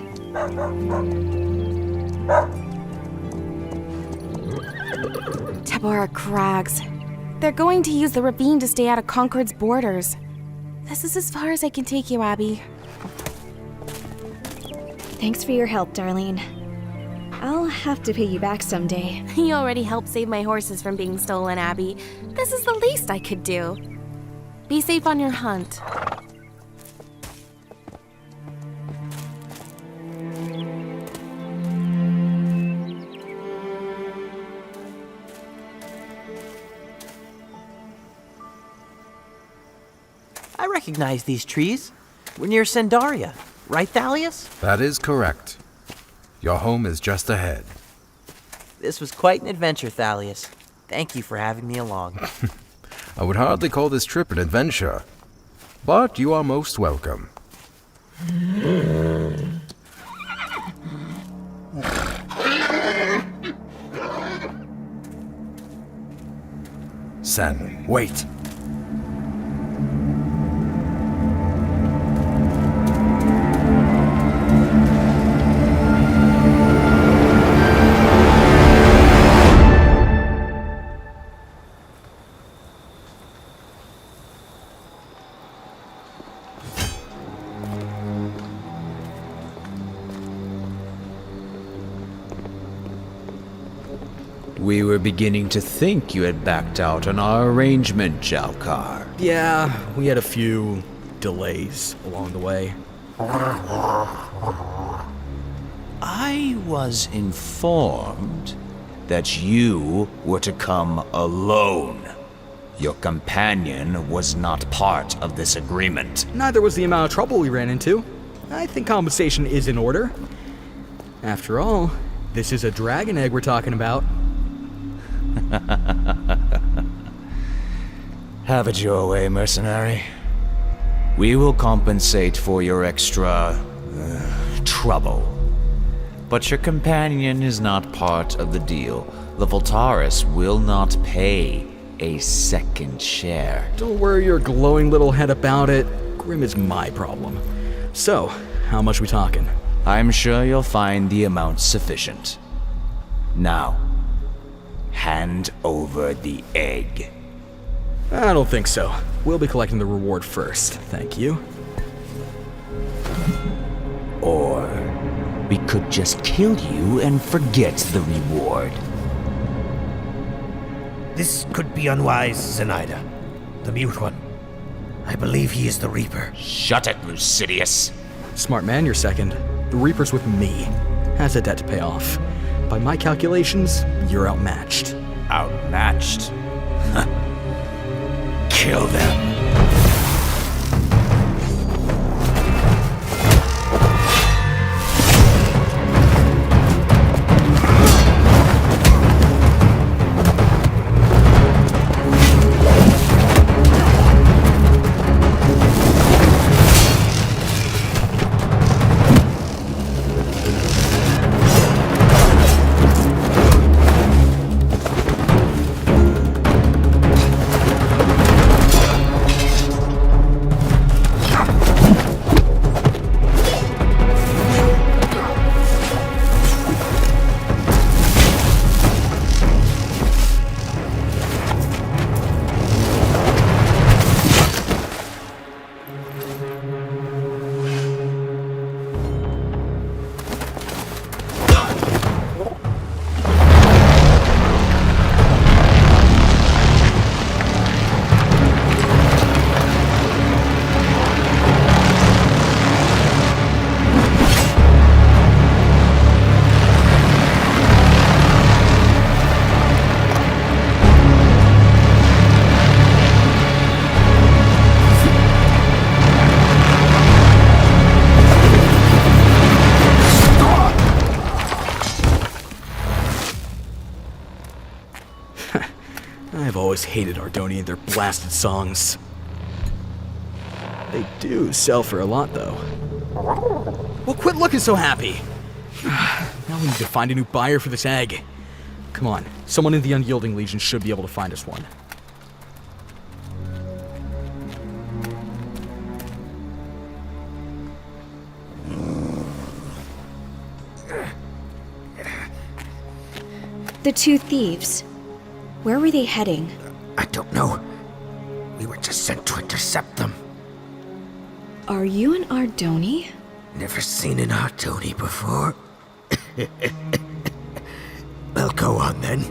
Tabora Crags. They're going to use the ravine to stay out of Concord's borders. This is as far as I can take you, Abby. Thanks for your help, Darlene. I'll have to pay you back someday. You already helped save my horses from being stolen, Abby. This is the least I could do. Be safe on your hunt. I recognize these trees. We're near Sendaria, right, Thalius? That is correct. Your home is just ahead. This was quite an adventure, Thalius. Thank you for having me along. I would hardly call this trip an adventure, but you are most welcome. Sen, wait. We were beginning to think you had backed out on our arrangement, Jalkar. Yeah, we had a few delays along the way. I was informed that you were to come alone. Your companion was not part of this agreement. Neither was the amount of trouble we ran into. I think compensation is in order. After all, this is a dragon egg we're talking about. Have it your way, mercenary. We will compensate for your extra trouble. But your companion is not part of the deal. The Voltaris will not pay a second share. Don't worry your glowing little head about it. Grim is my problem. So, how much we talking? I'm sure you'll find the amount sufficient. Now, hand over the egg. I don't think so. We'll be collecting the reward first, thank you. Or we could just kill you and forget the reward. This could be unwise, Zenaida. The mute one. I believe he is the Reaper. Shut it, Lucidius. Smart man, you're second. The Reaper's with me. Has a debt to pay off. By my calculations, you're outmatched. Outmatched? Kill them. I've always hated Ardonii and their blasted songs. They do sell for a lot, though. Well, quit looking so happy! Now we need to find a new buyer for this egg. Come on, someone in the Unyielding Legion should be able to find us one. The two thieves. Where were they heading? I don't know. We were just sent to intercept them. Are you an Ardonii? Never seen an Ardonii before. Well, go on then.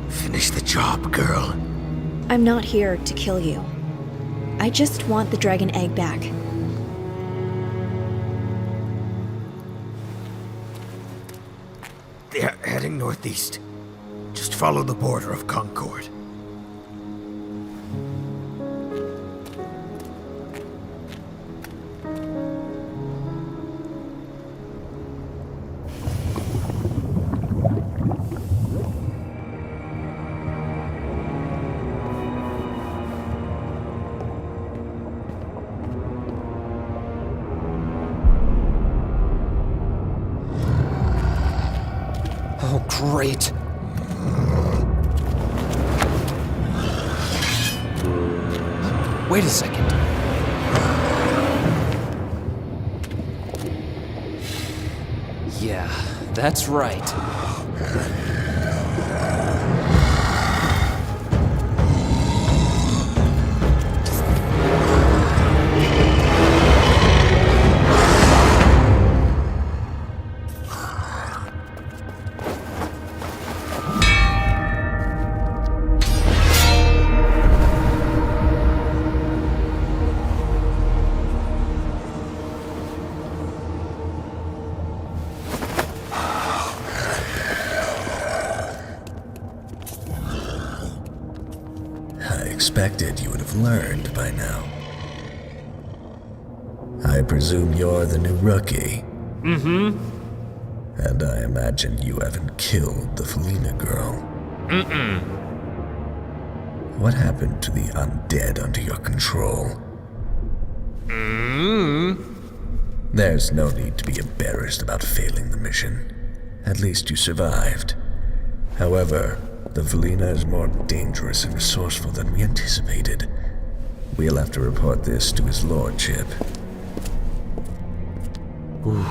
Finish the job, girl. I'm not here to kill you. I just want the dragon egg back. They're heading northeast. Just follow the border of Concord. Oh, great. Wait a second. Yeah, that's right. Expected you would have learned by now. I presume you're the new rookie. Mm-hmm. And I imagine you haven't killed the Fellena girl. Mm-mm. What happened to the undead under your control? There's no need to be embarrassed about failing the mission. At least you survived. However, the Fellena is more dangerous and resourceful than we anticipated. We'll have to report this to his lordship. Ooh,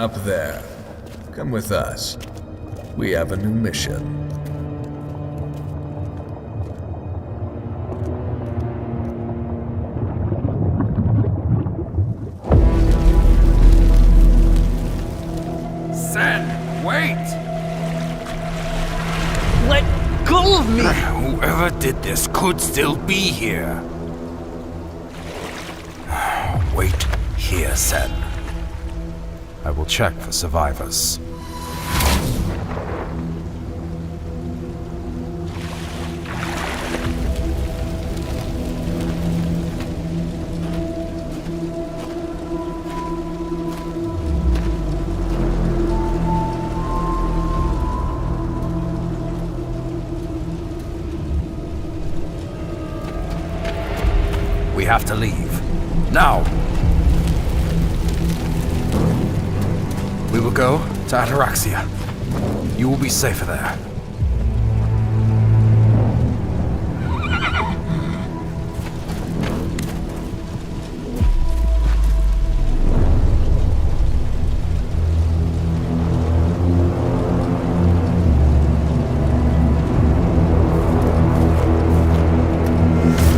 Up there. Come with us. We have a new mission. Sen, wait! Let go of me! Whoever did this could still be here. Wait here, Sen. I will check for survivors. We have to leave. Now! We will go to Ataraxia. You will be safer there.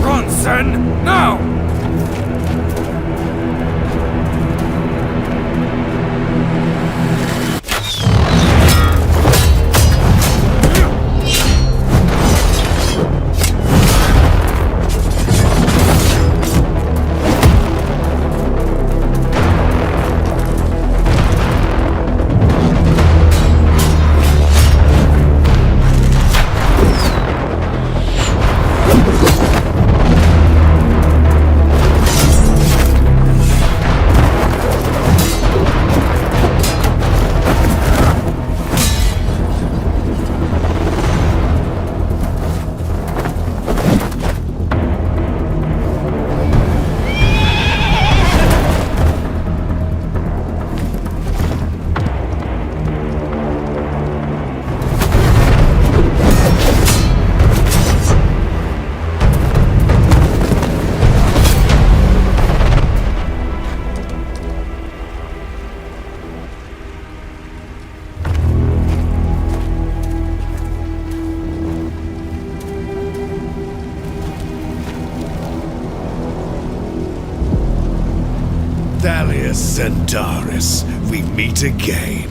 Run, Sen! Now! Centaurus, we meet again.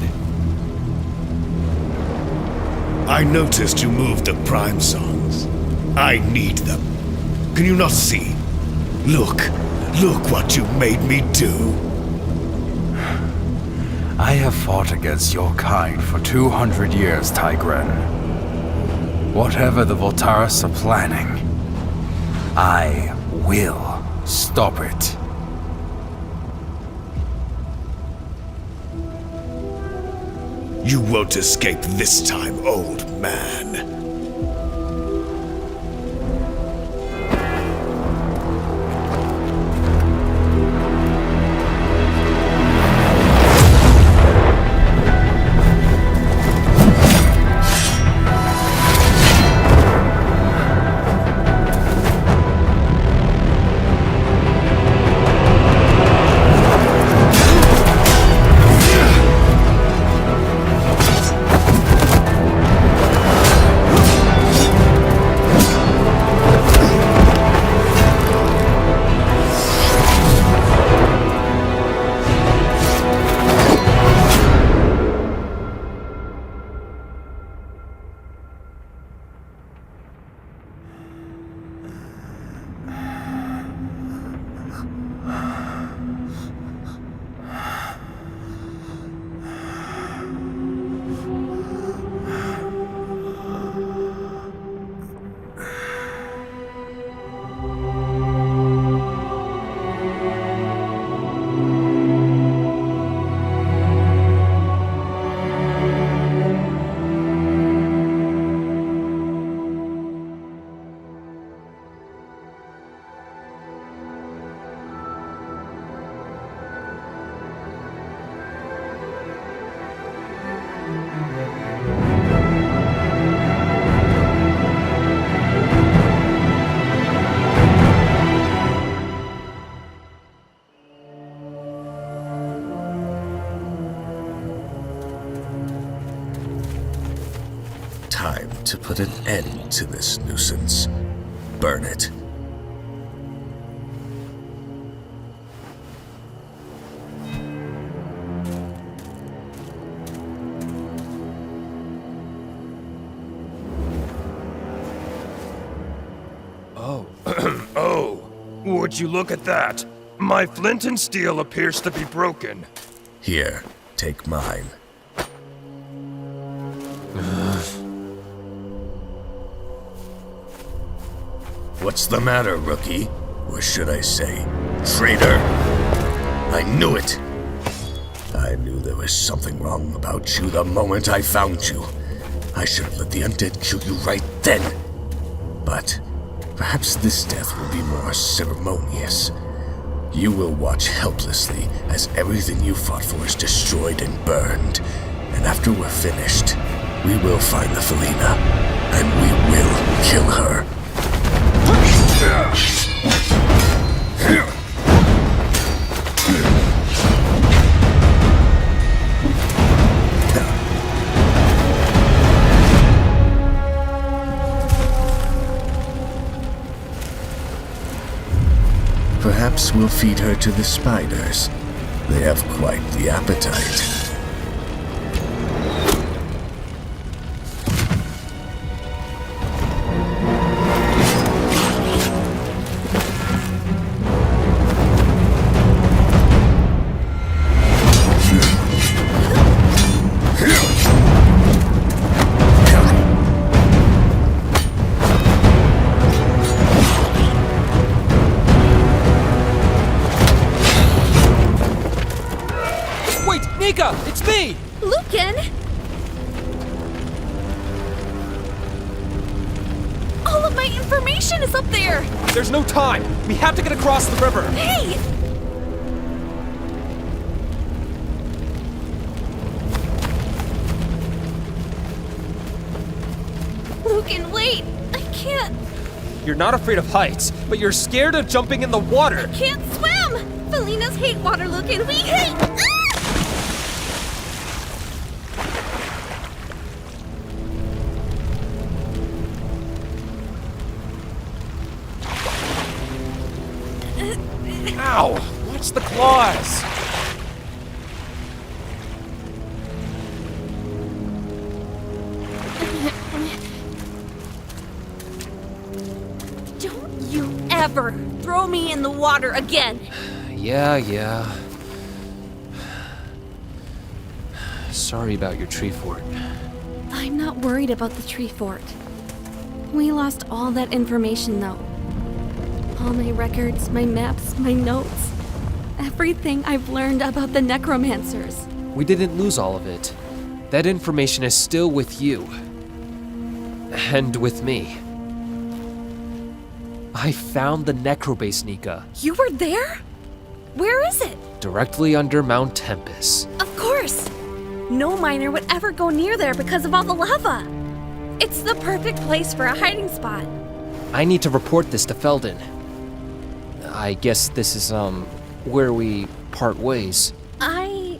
I noticed you moved the prime songs. I need them. Can you not see? Look what you made me do. I have fought against your kind for 200 years, Tigran. Whatever the Voltaris are planning, I will stop it. You won't escape this time, old man. time to put an end to this nuisance. Burn it. Oh, would you look at that? My flint and steel appears to be broken. Here, take mine. What's the matter, rookie? Or should I say, traitor? I knew it! I knew there was something wrong about you the moment I found you. I should have let the undead kill you right then. But perhaps this death will be more ceremonious. You will watch helplessly as everything you fought for is destroyed and burned. And after we're finished, we will find the Fellena, and we will kill her. Perhaps we'll feed her to the spiders. They have quite the appetite. It's me! Lucan! All of my information is up there! There's no time! We have to get across the river! Hey! Lucan, wait! I can't! You're not afraid of heights, but you're scared of jumping in the water! I can't swim! Fellinas hate water, Lucan! We hate... Ow! Watch the claws! Don't you ever throw me in the water again! Yeah. Sorry about your tree fort. I'm not worried about the tree fort. We lost all that information, though. All my records, my maps, my notes. Everything I've learned about the necromancers. We didn't lose all of it. That information is still with you. And with me. I found the necrobase, Nika. You were there? Where is it? Directly under Mount Tempest. Of course! No miner would ever go near there because of all the lava. It's the perfect place for a hiding spot. I need to report this to Felden. I guess this is, where we part ways. I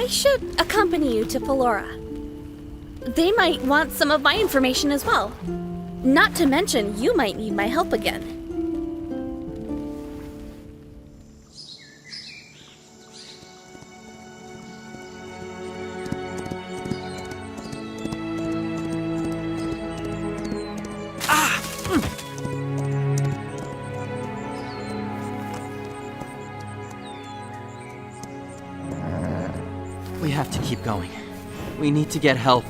should accompany you to Fellora. They might want some of my information as well. Not to mention, you might need my help again. We have to keep going. We need to get help.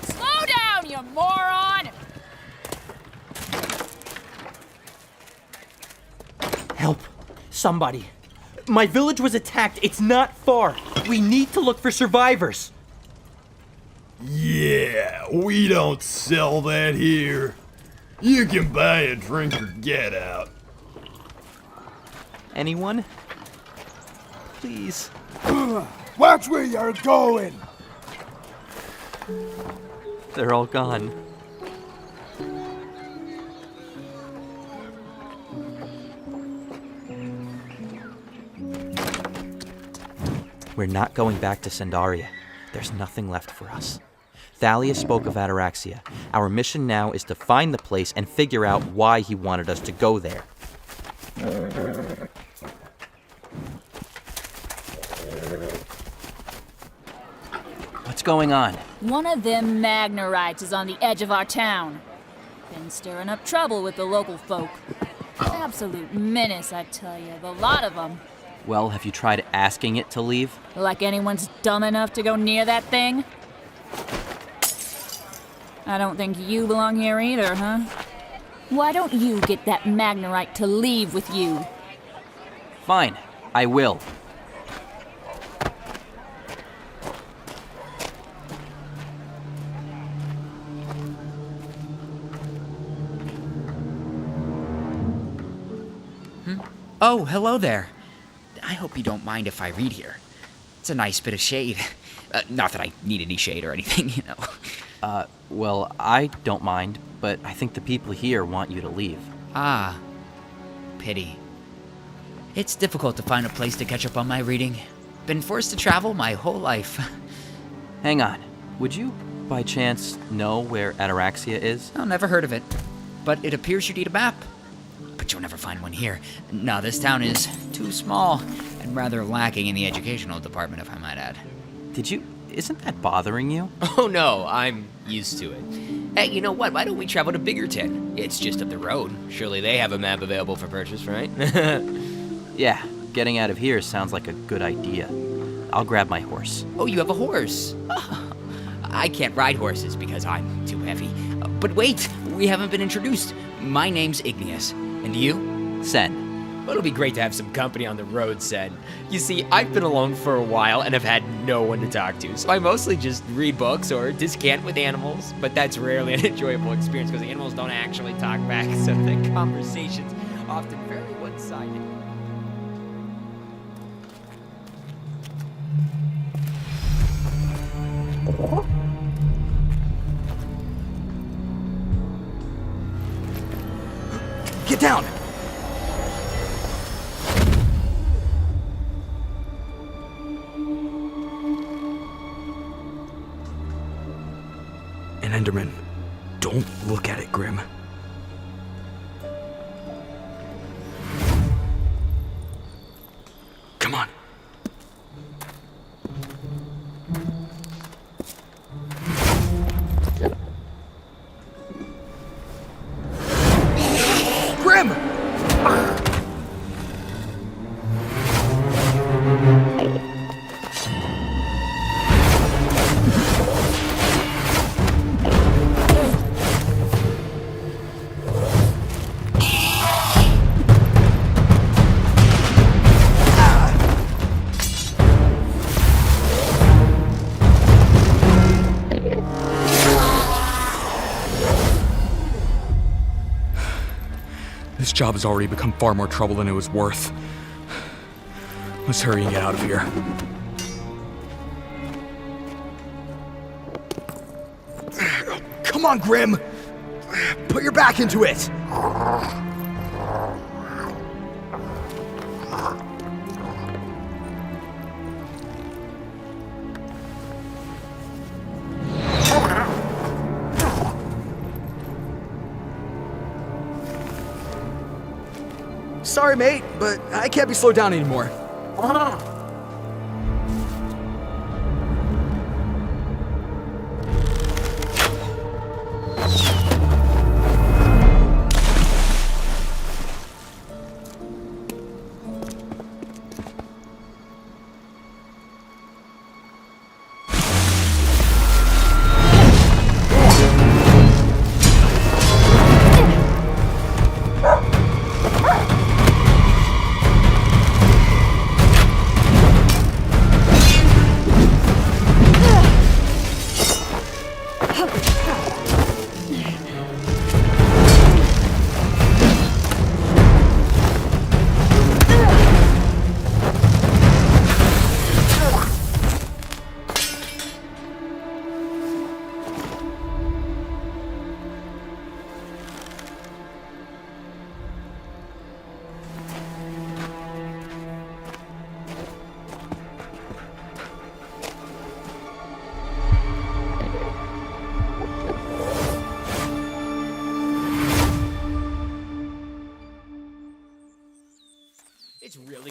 Slow down, you moron! Help. Somebody. My village was attacked. It's not far. We need to look for survivors. Yeah, we don't sell that here. You can buy a drink or get out. Anyone? Please. Watch where you're going! They're all gone. We're not going back to Sendaria. There's nothing left for us. Thalius spoke of Ataraxia. Our mission now is to find the place and figure out why he wanted us to go there. What's going on? One of them Magnarites is on the edge of our town. Been stirring up trouble with the local folk. Absolute menace, I tell you. The lot of them. Well, have you tried asking it to leave? Like anyone's dumb enough to go near that thing? I don't think you belong here either, huh? Why don't you get that Magnarite to leave with you? Fine, I will. Oh, hello there. I hope you don't mind if I read here. It's a nice bit of shade. Not that I need any shade or anything, you know. Well, I don't mind, but I think the people here want you to leave. Ah, pity. It's difficult to find a place to catch up on my reading. Been forced to travel my whole life. Hang on. Would you, by chance, know where Ataraxia is? Oh, never heard of it. But it appears you need a map. But you'll never find one here. No, this town is too small and rather lacking in the educational department, if I might add. Isn't that bothering you? Oh no, I'm used to it. Hey, you know what? Why don't we travel to Biggerton? It's just up the road. Surely they have a map available for purchase, right? Yeah, getting out of here sounds like a good idea. I'll grab my horse. Oh, you have a horse? I can't ride horses because I'm too heavy. But wait, we haven't been introduced. My name's Igneous. And you? Sen. Well, it'll be great to have some company on the road, Sen. You see, I've been alone for a while and have had no one to talk to, so I mostly just read books or descant with animals, but that's rarely an enjoyable experience because the animals don't actually talk back, so the conversation's often very one-sided. Get down! An Enderman. Don't look at it, Grim. Come on. Grim! This job has already become far more trouble than it was worth. Let's hurry and get out of here. Come on, Grim! Put your back into it! Sorry, mate, but I can't be slowed down anymore.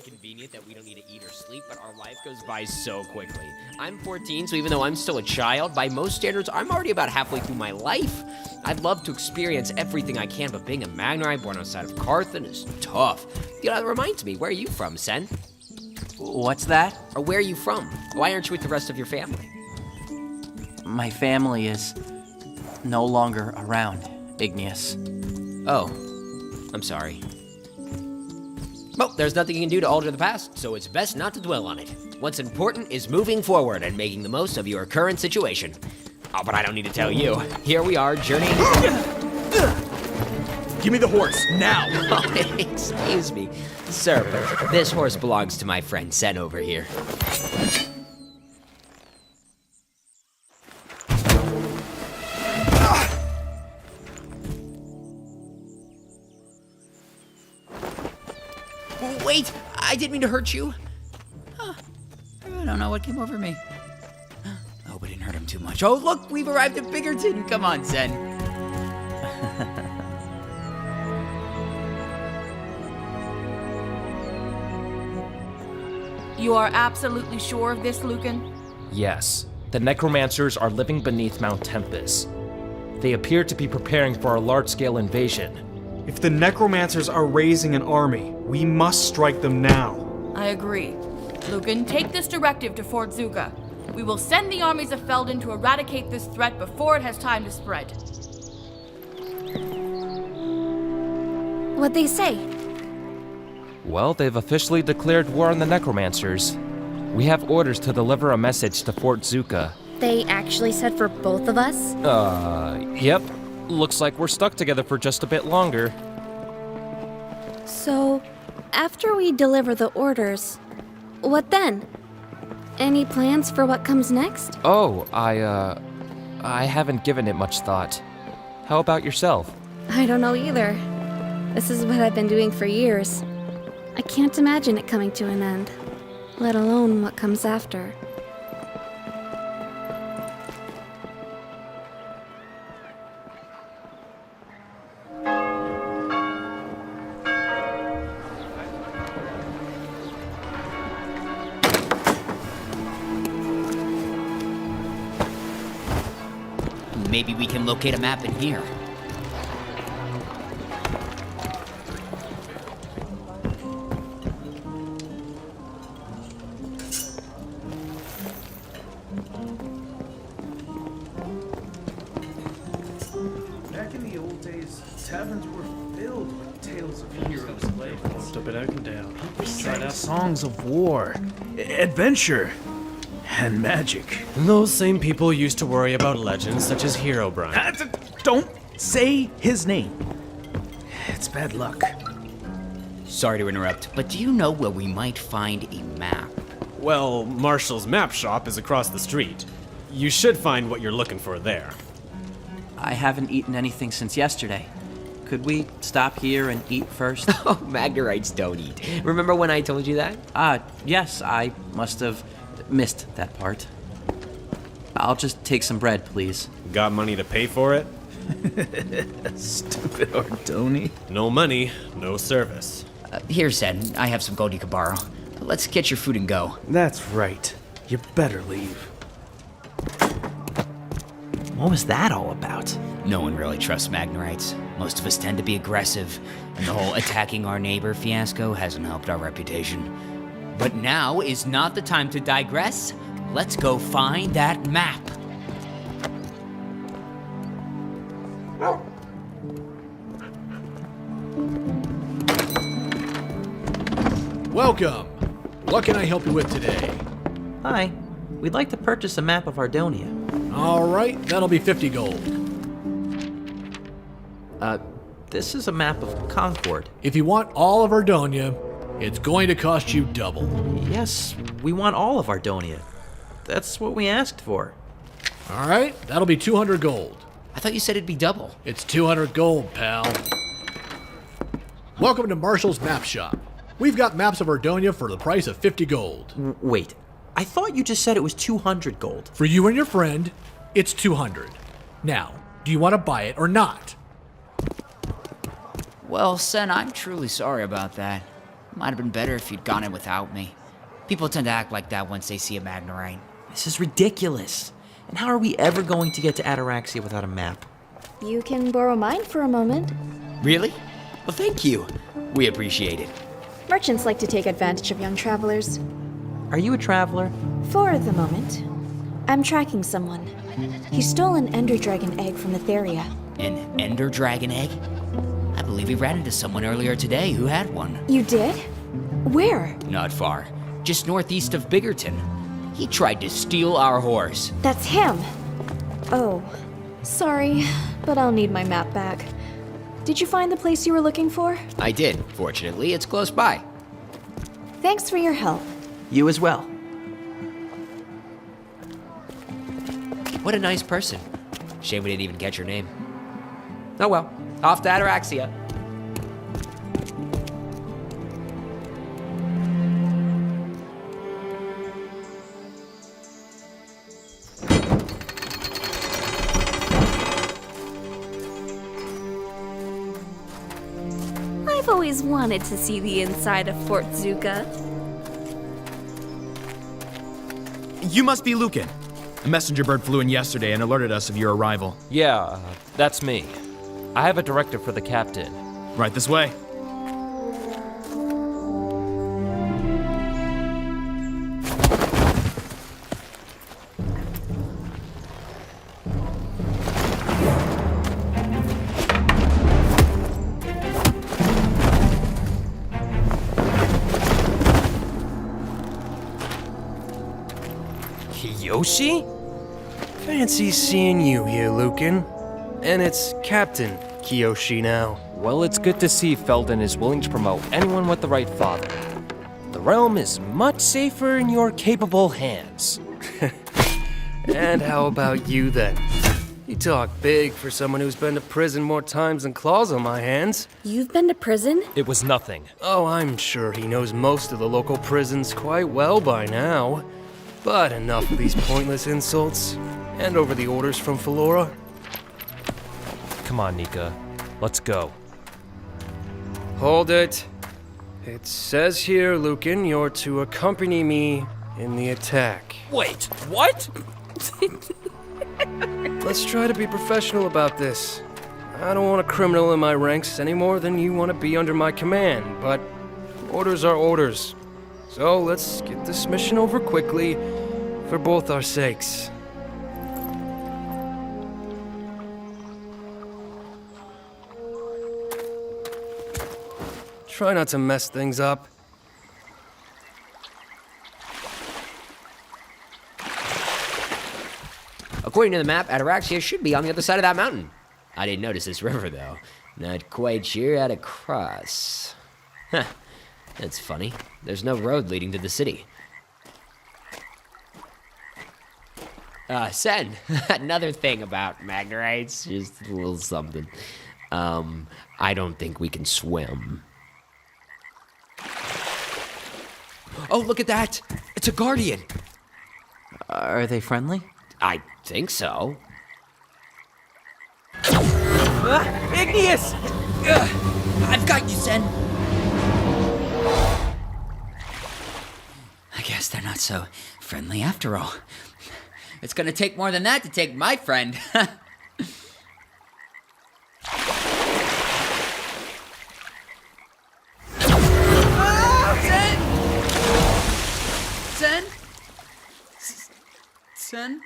convenient that we don't need to eat or sleep, but our life goes by so quickly. I'm 14, so even though I'm still a child, by most standards, I'm already about halfway through my life. I'd love to experience everything I can, but being a Magnerite born outside of Carthon is tough. You know, that reminds me, where are you from, Sen? What's that? Or where are you from? Why aren't you with the rest of your family? My family is no longer around, Igneous. Oh, I'm sorry. Well, there's nothing you can do to alter the past, so it's best not to dwell on it. What's important is moving forward and making the most of your current situation. Oh, but I don't need to tell you. Here we are, journeying... Give me the horse, now! Oh, excuse me. Sir, but this horse belongs to my friend Sen over here. Wait, I didn't mean to hurt you. I don't know what came over me. Hope I didn't hurt him too much. Oh, look, we've arrived at Biggerton. Come on, Sen. You are absolutely sure of this, Lucan? Yes. The necromancers are living beneath Mount Tempest. They appear to be preparing for a large-scale invasion. If the necromancers are raising an army, we must strike them now. I agree. Lucan, take this directive to Fort Zuka. We will send the armies of Felden to eradicate this threat before it has time to spread. What'd they say? Well, they've officially declared war on the necromancers. We have orders to deliver a message to Fort Zuka. They actually said for both of us? Yep. Looks like we're stuck together for just a bit longer. So, after we deliver the orders, what then? Any plans for what comes next? Oh, I haven't given it much thought. How about yourself? I don't know either. This is what I've been doing for years. I can't imagine it coming to an end, let alone what comes after. Maybe we can locate a map in here. Back in the old days, taverns were filled with tales of heroes and legends. Up and out and down. People sang songs of war, adventure, and magic. Those same people used to worry about legends such as Herobrine. Don't say his name. It's bad luck. Sorry to interrupt, but do you know where we might find a map? Well, Marshall's map shop is across the street. You should find what you're looking for there. I haven't eaten anything since yesterday. Could we stop here and eat first? Oh, Magnerites don't eat. Remember when I told you that? Yes, I must have missed that part. I'll just take some bread, please. Got money to pay for it? Stupid Ardonii. No money, no service. Here, Sen. I have some gold you can borrow. Let's get your food and go. That's right. You better leave. What was that all about? No one really trusts Magnerites. Most of us tend to be aggressive, and the whole attacking our neighbor fiasco hasn't helped our reputation. But now is not the time to digress. Let's go find that map. Welcome. What can I help you with today? Hi. We'd like to purchase a map of Ardonia. All right, that'll be 50 gold. This is a map of Concord. If you want all of Ardonia, it's going to cost you double. Yes, we want all of Ardonia. That's what we asked for. All right, that'll be 200 gold. I thought you said it'd be double. It's 200 gold, pal. Welcome to Marshall's Map Shop. We've got maps of Ardonia for the price of 50 gold. Wait, I thought you just said it was 200 gold. For you and your friend, it's 200. Now, do you want to buy it or not? Well, Sen, I'm truly sorry about that. Might have been better if you'd gone in without me. People tend to act like that once they see a Magnerite. This is ridiculous. And how are we ever going to get to Ataraxia without a map? You can borrow mine for a moment. Really? Well, thank you. We appreciate it. Merchants like to take advantage of young travelers. Are you a traveler? For the moment. I'm tracking someone. He stole an Ender Dragon egg from Etheria. An Ender Dragon egg? I believe we ran into someone earlier today who had one. You did? Where? Not far. Just northeast of Biggerton. He tried to steal our horse. That's him. Oh, sorry, but I'll need my map back. Did you find the place you were looking for? I did. Fortunately, it's close by. Thanks for your help. You as well. What a nice person. Shame we didn't even catch your name. Oh well, off to Ataraxia. I've always wanted to see the inside of Fort Zuka. You must be Lucan. A messenger bird flew in yesterday and alerted us of your arrival. Yeah, that's me. I have a directive for the captain. Right this way. Kiyoshi? Fancy seeing you here, Lucan. And it's Captain Kiyoshi now. Well, it's good to see Felden is willing to promote anyone with the right father. The realm is much safer in your capable hands. And how about you then? You talk big for someone who's been to prison more times than claws on my hands. You've been to prison? It was nothing. Oh, I'm sure he knows most of the local prisons quite well by now. But enough of these pointless insults. Hand over the orders from Philora. Come on, Nika. Let's go. Hold it. It says here, Lucan, you're to accompany me in the attack. Wait, what? Let's try to be professional about this. I don't want a criminal in my ranks any more than you want to be under my command, but orders are orders. So let's get this mission over quickly for both our sakes. Try not to mess things up. According to the map, Ataraxia should be on the other side of that mountain. I didn't notice this river, though. Not quite sure how to cross. Huh. That's funny. There's no road leading to the city. Sen, another thing about Magnerites, just a little something. I don't think we can swim. Oh, look at that! It's a guardian! Are they friendly? I think so. Igneous! I've got you, Sen. I guess they're not so friendly after all. It's gonna take more than that to take my friend. Sen? Sen?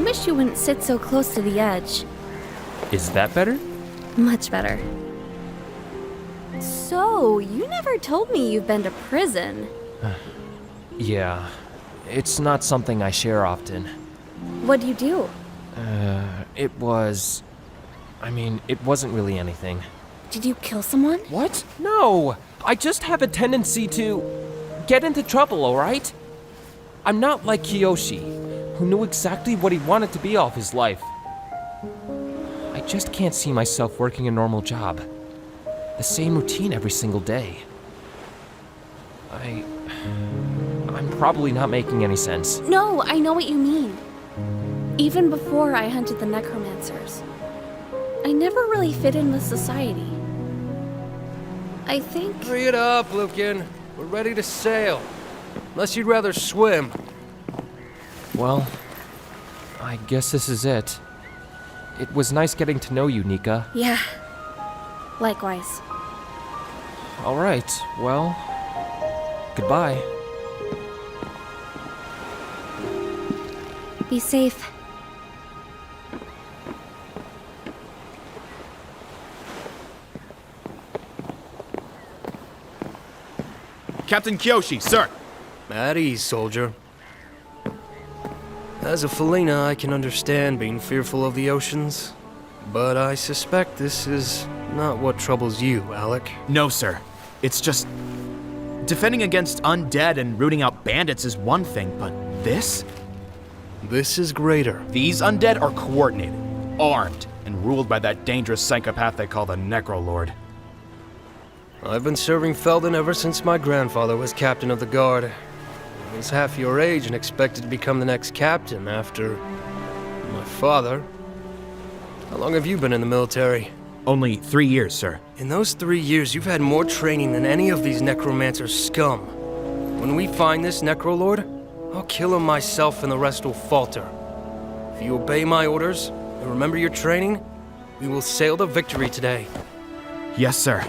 wish you wouldn't sit so close to the edge. Is that better? Much better. So, you never told me you've been to prison. Yeah, it's not something I share often. What'd you do? It wasn't really anything. Did you kill someone? What? No! I just have a tendency to get into trouble, alright? I'm not like Kiyoshi, who knew exactly what he wanted to be all of his life. I just can't see myself working a normal job. The same routine every single day. I'm probably not making any sense. No, I know what you mean. Even before I hunted the necromancers, I never really fit in with society. I think... Hurry it up, Lucan. We're ready to sail. Unless you'd rather swim. Well, I guess this is it. It was nice getting to know you, Nika. Yeah. Likewise. Alright, well... Goodbye. Be safe. Captain Kyoshi, sir! At ease, soldier. As a Felina, I can understand being fearful of the oceans. But I suspect this is not what troubles you, Alec. No, sir. It's just... defending against undead and rooting out bandits is one thing, but this? This is greater. These undead are coordinated, armed, and ruled by that dangerous psychopath they call the Necrolord. I've been serving Felden ever since my grandfather was captain of the guard. I was half your age and expected to become the next captain after... my father. How long have you been in the military? Only 3 years, sir. In those 3 years, you've had more training than any of these necromancer scum. When we find this Necrolord, I'll kill him myself and the rest will falter. If you obey my orders and remember your training, we will sail to victory today. Yes, sir.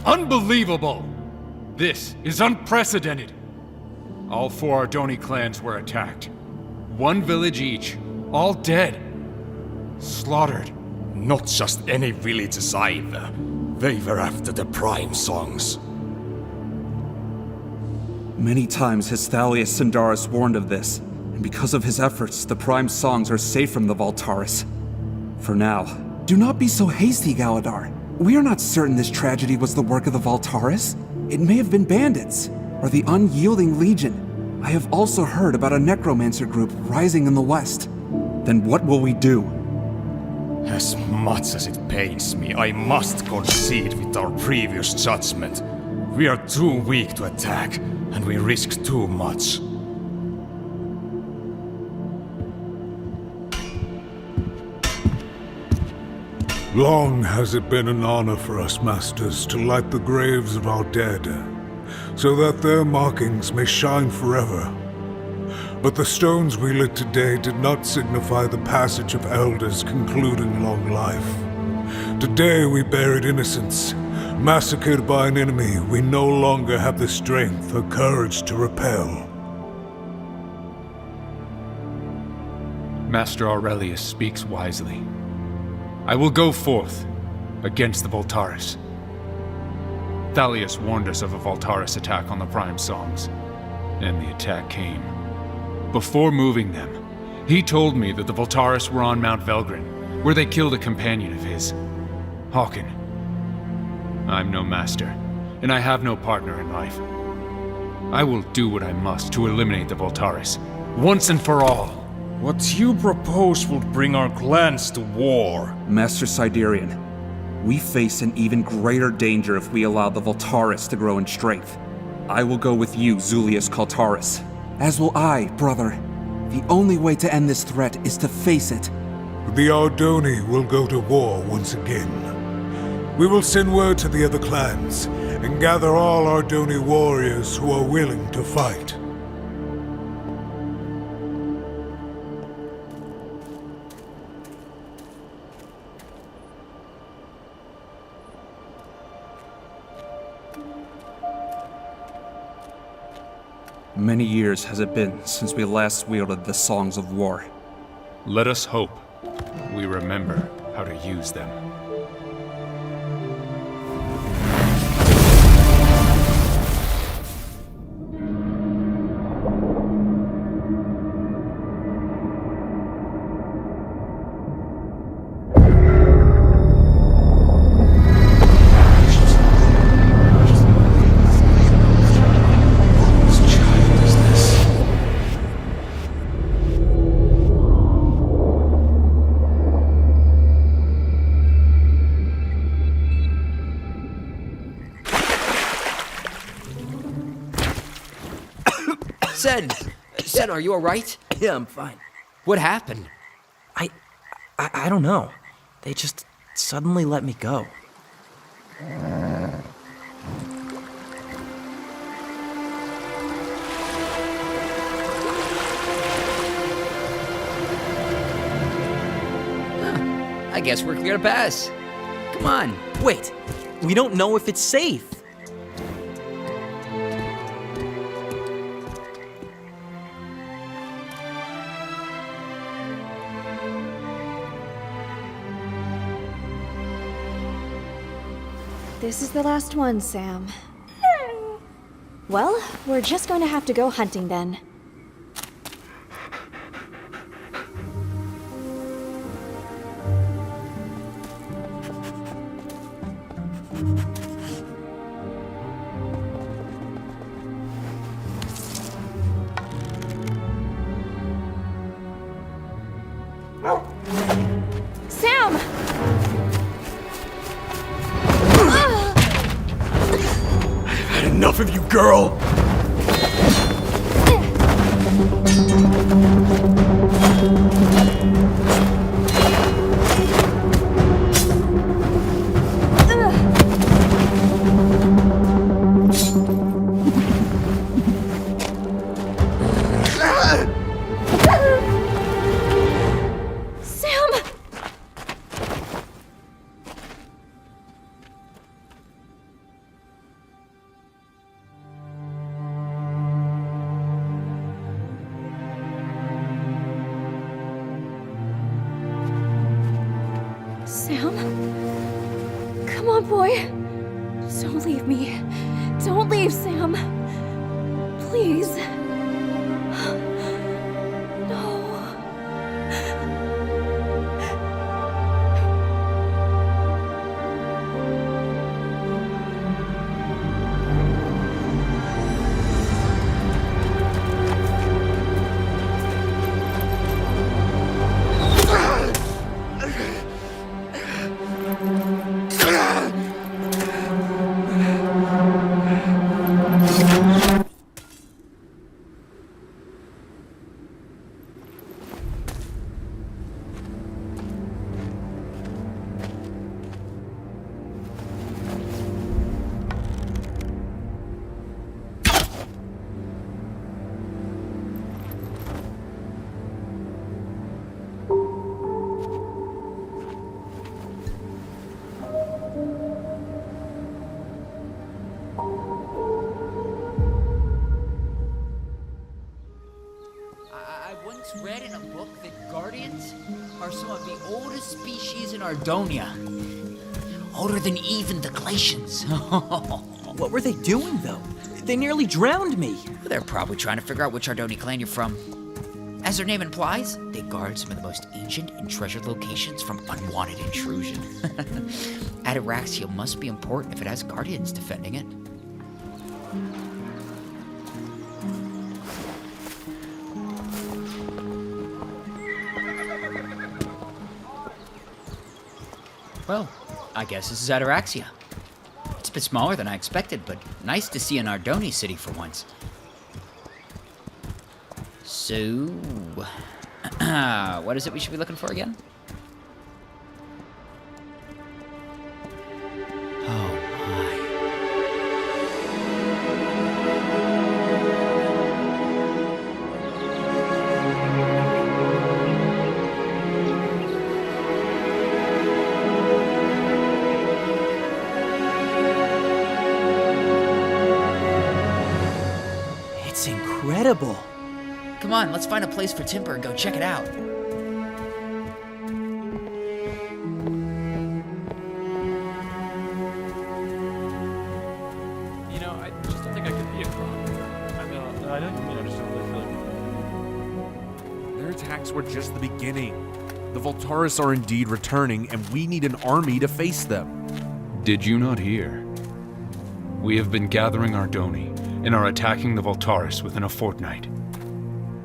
Unbelievable! This is unprecedented! All 4 Ardonii clans were attacked. 1 village each, all dead. Slaughtered. Not just any villages either. They were after the prime songs. Many times has Thalius Sindaris warned of this, and because of his efforts, the prime songs are safe from the Voltaris. For now. Do not be so hasty, Galadar. We are not certain this tragedy was the work of the Voltaris. It may have been bandits, or the Unyielding Legion. I have also heard about a necromancer group rising in the west. Then what will we do? As much as it pains me, I must concede with our previous judgment. We are too weak to attack, and we risk too much. Long has it been an honor for us, masters, to light the graves of our dead, so that their markings may shine forever. But the stones we lit today did not signify the passage of elders concluding long life. Today we buried innocents, massacred by an enemy we no longer have the strength or courage to repel. Master Aurelius speaks wisely. I will go forth against the Voltaris. Thalius warned us of a Voltaris attack on the Prime Songs, and the attack came. Before moving them, he told me that the Voltaris were on Mount Velgrin, where they killed a companion of his, Hawken. I'm no master, and I have no partner in life. I will do what I must to eliminate the Voltaris, once and for all. What you propose would bring our clans to war. Master Siderian, we face an even greater danger if we allow the Voltaris to grow in strength. I will go with you, Zulius Kaltaris. As will I, brother. The only way to end this threat is to face it. The Ardonii will go to war once again. We will send word to the other clans and gather all Ardonii warriors who are willing to fight. Many years has it been since we last wielded the Songs of War. Let us hope we remember how to use them. Sen, are you alright? Yeah, I'm fine. What happened? I don't know. They just suddenly let me go. I guess we're clear to pass. Come on. Wait, we don't know if it's safe. This is the last one, Sam. Well, we're just going to have to go hunting then. Sam! Enough of you, girl! Sam? Come on, boy. Don't leave me. Don't leave, Sam. Please. No. The Guardians are some of the oldest species in Ardonia. Older than even the Glacians. What were they doing, though? They nearly drowned me. They're probably trying to figure out which Ardoni clan you're from. As their name implies, they guard some of the most ancient and treasured locations from unwanted intrusion. Ataraxia must be important if it has Guardians defending it. Well, I guess this is Ataraxia. It's a bit smaller than I expected, but nice to see an Ardoni city for once. So, what is it we should be looking for again? Oh It's incredible. Come on, let's find a place for Timber and go check it out. You know, I just don't think I could be a clone. I don't mean I just don't really feel like... Their attacks were just the beginning. The Voltaris are indeed returning, and we need an army to face them. Did you not hear? We have been gathering Ardoni and are attacking the Voltaris within a fortnight.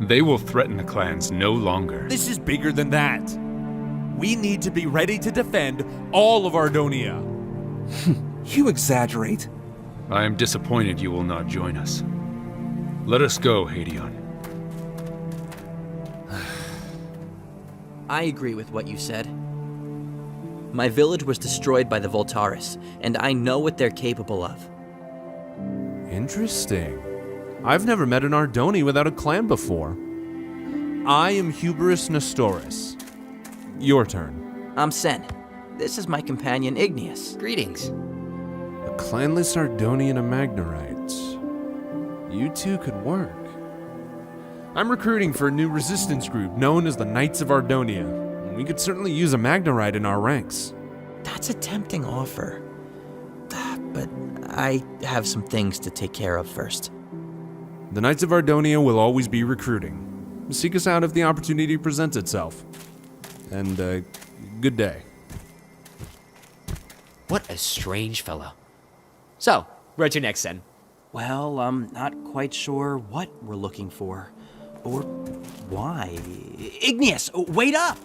They will threaten the clans no longer. This is bigger than that. We need to be ready to defend all of Ardonia. You exaggerate. I am disappointed you will not join us. Let us go, Hadion. I agree with what you said. My village was destroyed by the Voltaris, and I know what they're capable of. Interesting. I've never met an Ardoni without a clan before. I am Hubris Nestoris. Your turn. I'm Sen. This is my companion Igneous. Greetings. A clanless Ardoni and a Magnerite. You two could work. I'm recruiting for a new resistance group known as the Knights of Ardonia. We could certainly use a Magnerite in our ranks. That's a tempting offer. But I have some things to take care of first. The Knights of Ardonia will always be recruiting. Seek us out if the opportunity presents itself. And, good day. What a strange fellow. So, where to next, Sen? Well, I'm not quite sure what we're looking for. Or why. Igneous, wait up!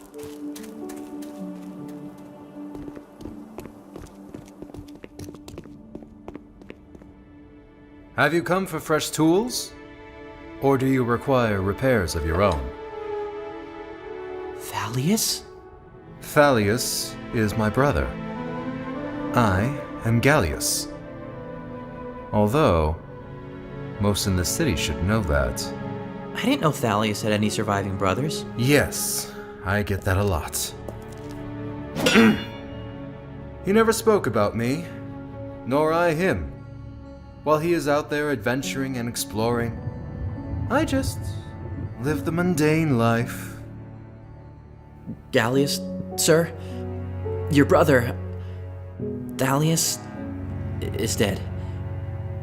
Have you come for fresh tools? Or do you require repairs of your own? Thalius? Thalius is my brother. I am Gallius. Although, most in the city should know that. I didn't know Thalius had any surviving brothers. Yes, I get that a lot. He never spoke about me, nor I him. While he is out there adventuring and exploring, I just live the mundane life. Gallius, sir, your brother, Thalius, is dead.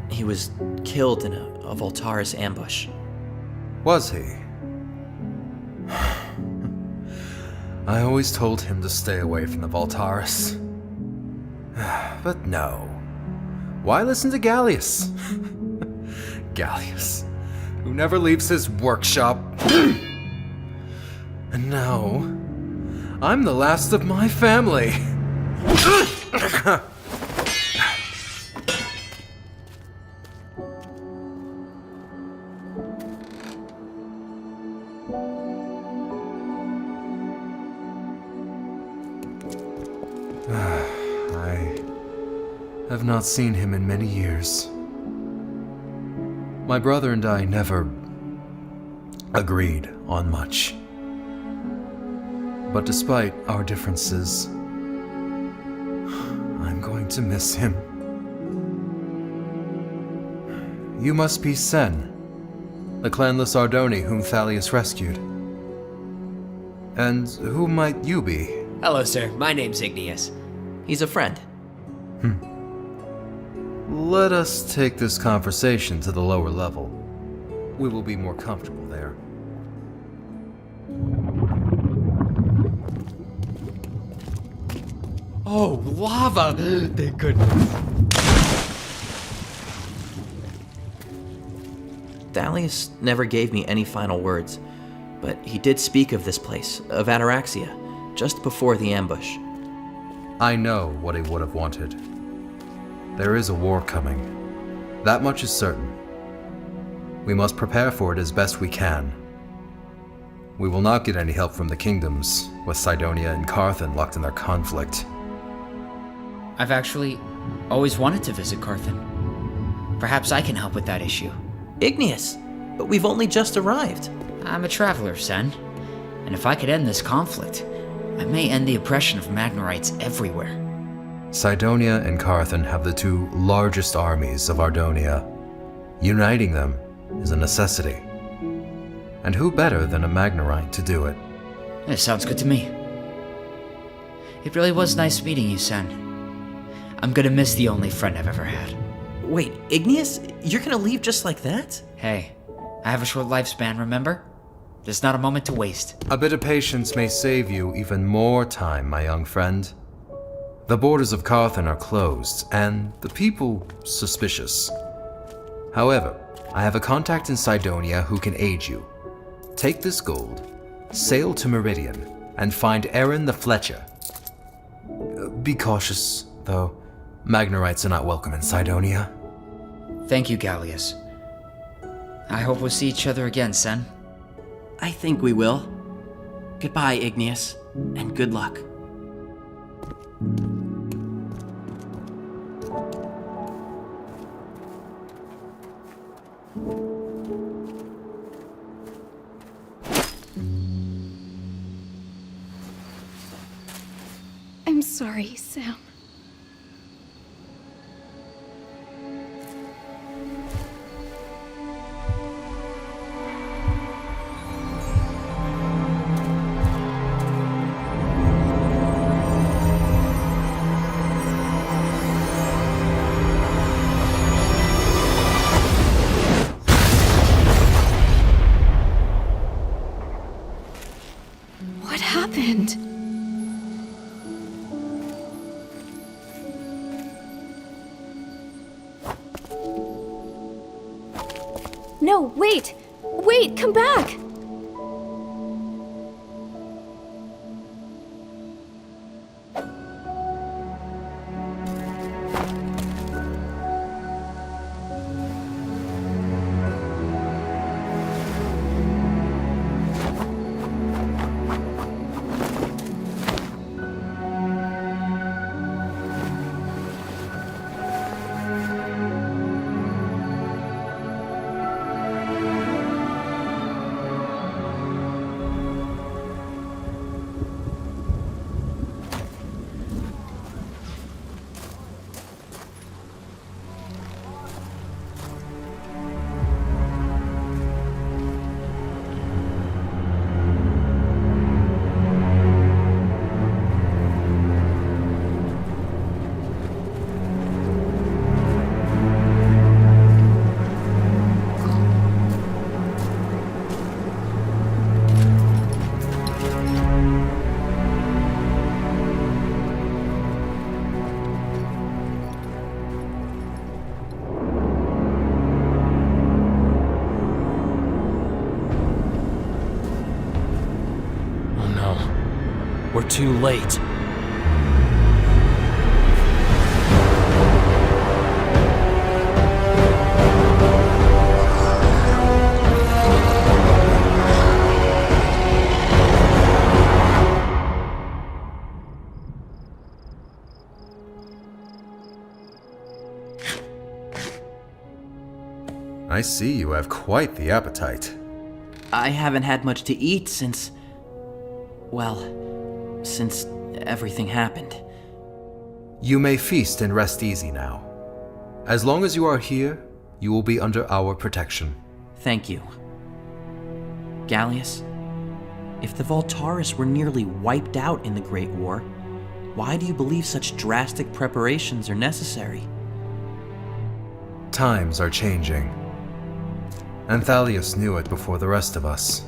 He was killed in a Voltaris ambush. Was he? I always told him to stay away from the Voltaris. But no. Why listen to Gallius? Gallius, who never leaves his workshop. And now, I'm the last of my family. I have not seen him in many years. My brother and I never agreed on much. But despite our differences, I'm going to miss him. You must be Sen, the clanless Ardoni whom Thalius rescued. And who might you be? Hello, sir. My name's Igneous. He's a friend. Let us take this conversation to the lower level. We will be more comfortable there. Oh, lava! Thank goodness. Thalius never gave me any final words, but he did speak of this place, of Ataraxia, just before the ambush. I know what he would have wanted. There is a war coming. That much is certain. We must prepare for it as best we can. We will not get any help from the kingdoms, with Cydonia and Carthan locked in their conflict. I've actually always wanted to visit Carthan. Perhaps I can help with that issue. Igneous, but we've only just arrived. I'm a traveler, Sen. And if I could end this conflict, I may end the oppression of Magnorites everywhere. Cydonia and Carthan have the two largest armies of Ardonia. Uniting them is a necessity. And who better than a Magnorite to do it? It sounds good to me. It really was nice meeting you, Sen. I'm gonna miss the only friend I've ever had. Wait, Igneous? You're gonna leave just like that? Hey, I have a short lifespan, remember? There's not a moment to waste. A bit of patience may save you even more time, my young friend. The borders of Carthan are closed, and the people suspicious. However, I have a contact in Cydonia who can aid you. Take this gold, sail to Meridian, and find Aaron the Fletcher. Be cautious, though. Magnorites are not welcome in Cydonia. Thank you, Gallius. I hope we'll see each other again, Sen. I think we will. Goodbye, Igneous, and good luck. I'm sorry, Sam. What happened? No, wait! Wait, come back! We're too late. I see you have quite the appetite. I haven't had much to eat since... well, since everything happened. You may feast and rest easy now. As long as you are here, you will be under our protection. Thank you. Gallius, If the Voltaris were nearly wiped out in the Great War, why do you believe such drastic preparations are necessary? Times are changing. And Talleus knew it before the rest of us.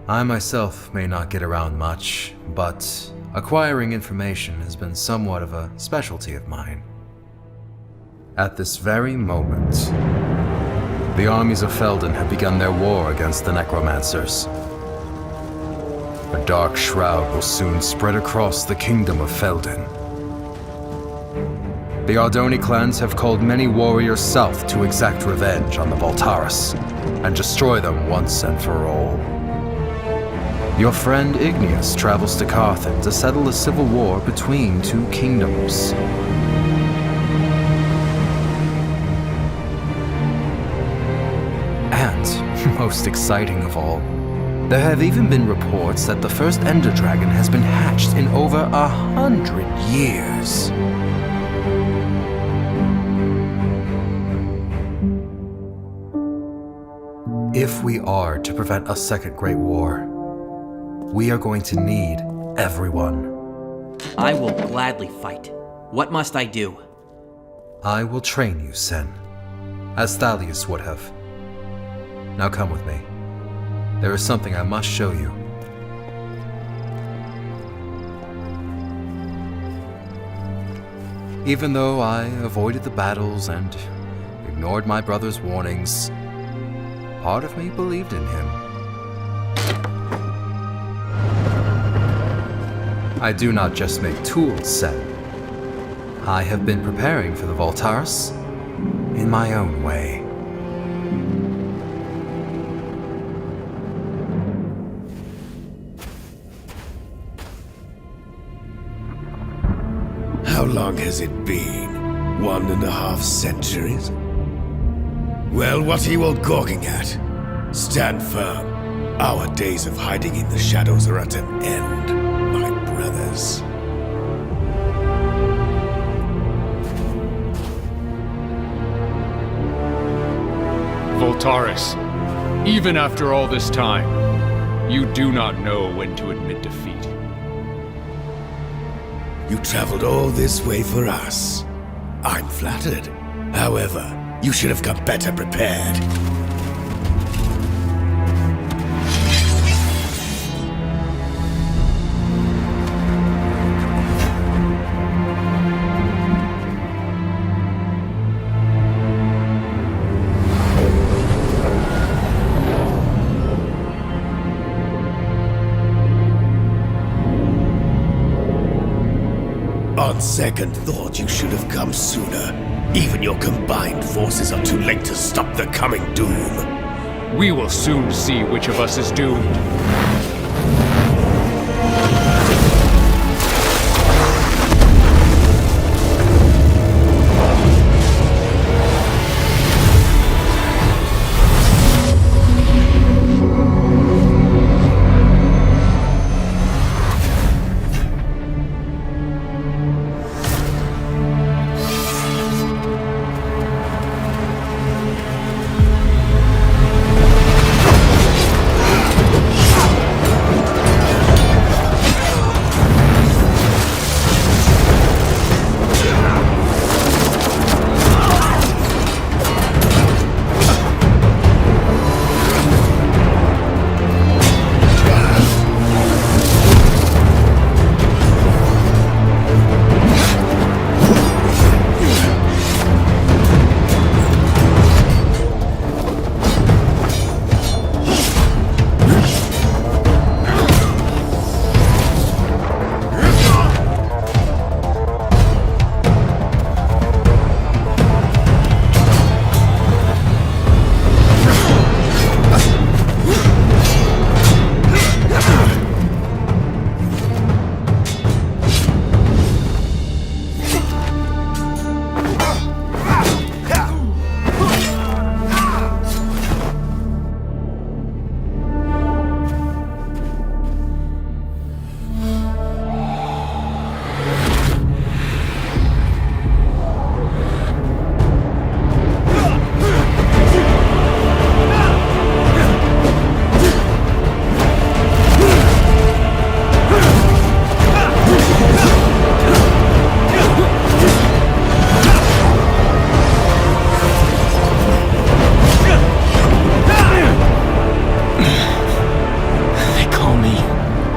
I myself may not get around much, but acquiring information has been somewhat of a specialty of mine. At this very moment, the armies of Felden have begun their war against the necromancers. A dark shroud will soon spread across the kingdom of Felden. The Ardonii clans have called many warriors south to exact revenge on the Voltaris and destroy them once and for all. Your friend Igneous travels to Carthage to settle a civil war between two kingdoms. And, most exciting of all, there have even been reports that the first Ender Dragon has been hatched in over 100 years. If we are to prevent a second Great War, we are going to need everyone. I will gladly fight. What must I do? I will train you, Sen, as Talleus would have. Now come with me. There is something I must show you. Even though I avoided the battles and ignored my brother's warnings, part of me believed in him. I do not just make tools, Sen. I have been preparing for the Voltaris in my own way. How long has it been? 1.5 centuries? Well, what are you all gawking at? Stand firm. Our days of hiding in the shadows are at an end, my brothers. Voltaris, even after all this time, you do not know when to admit defeat. You traveled all this way for us. I'm flattered. However, you should have come better prepared. On second thought, you should have come sooner. Even your combined forces are too late to stop the coming doom. We will soon see which of us is doomed.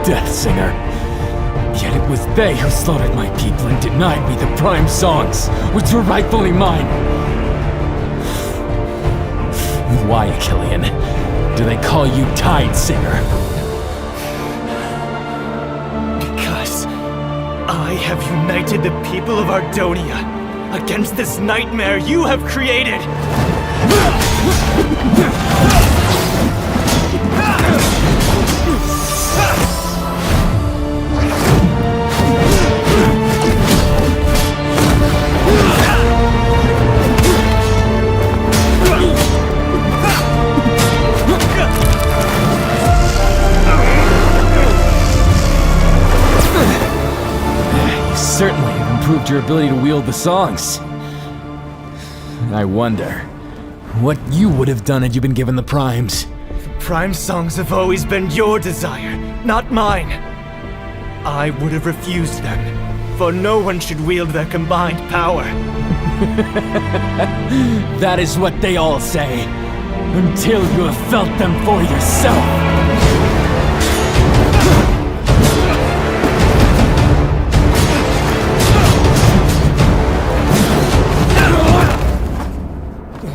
death singer. Yet it was they who slaughtered my people and denied me the prime songs, which were rightfully mine. Why, Killian, do they call you Tide Singer? Because I have united the people of Ardonia against this nightmare you have created! Certainly have improved your ability to wield the songs. I wonder what you would have done had you been given the primes. The prime songs have always been your desire, not mine. I would have refused them, for no one should wield their combined power. That is what they all say, until you have felt them for yourself.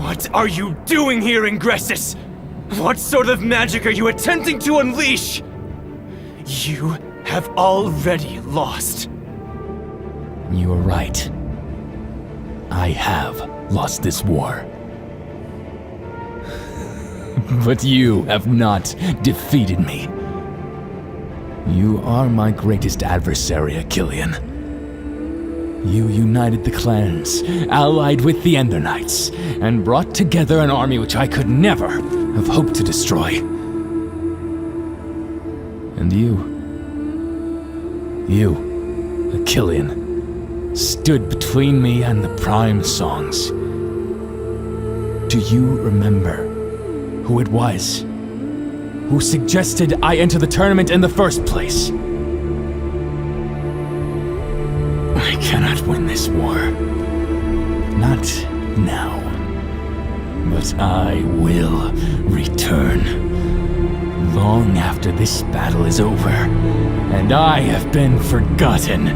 What are you doing here, Ingressus? What sort of magic are you attempting to unleash? You have already lost. You are right. I have lost this war. But you have not defeated me. You are my greatest adversary, Achillean. You united the clans, allied with the Ender Knights, and brought together an army which I could never have hoped to destroy. And you, Achillean, stood between me and the prime songs. Do you remember who it was who suggested I enter the tournament in the first place? I cannot win this war. Not now. But I will return. Long after this battle is over, and I have been forgotten.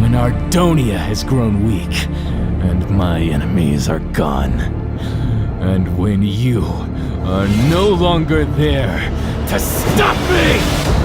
When Ardonia has grown weak, and my enemies are gone. And when you are no longer there to stop me!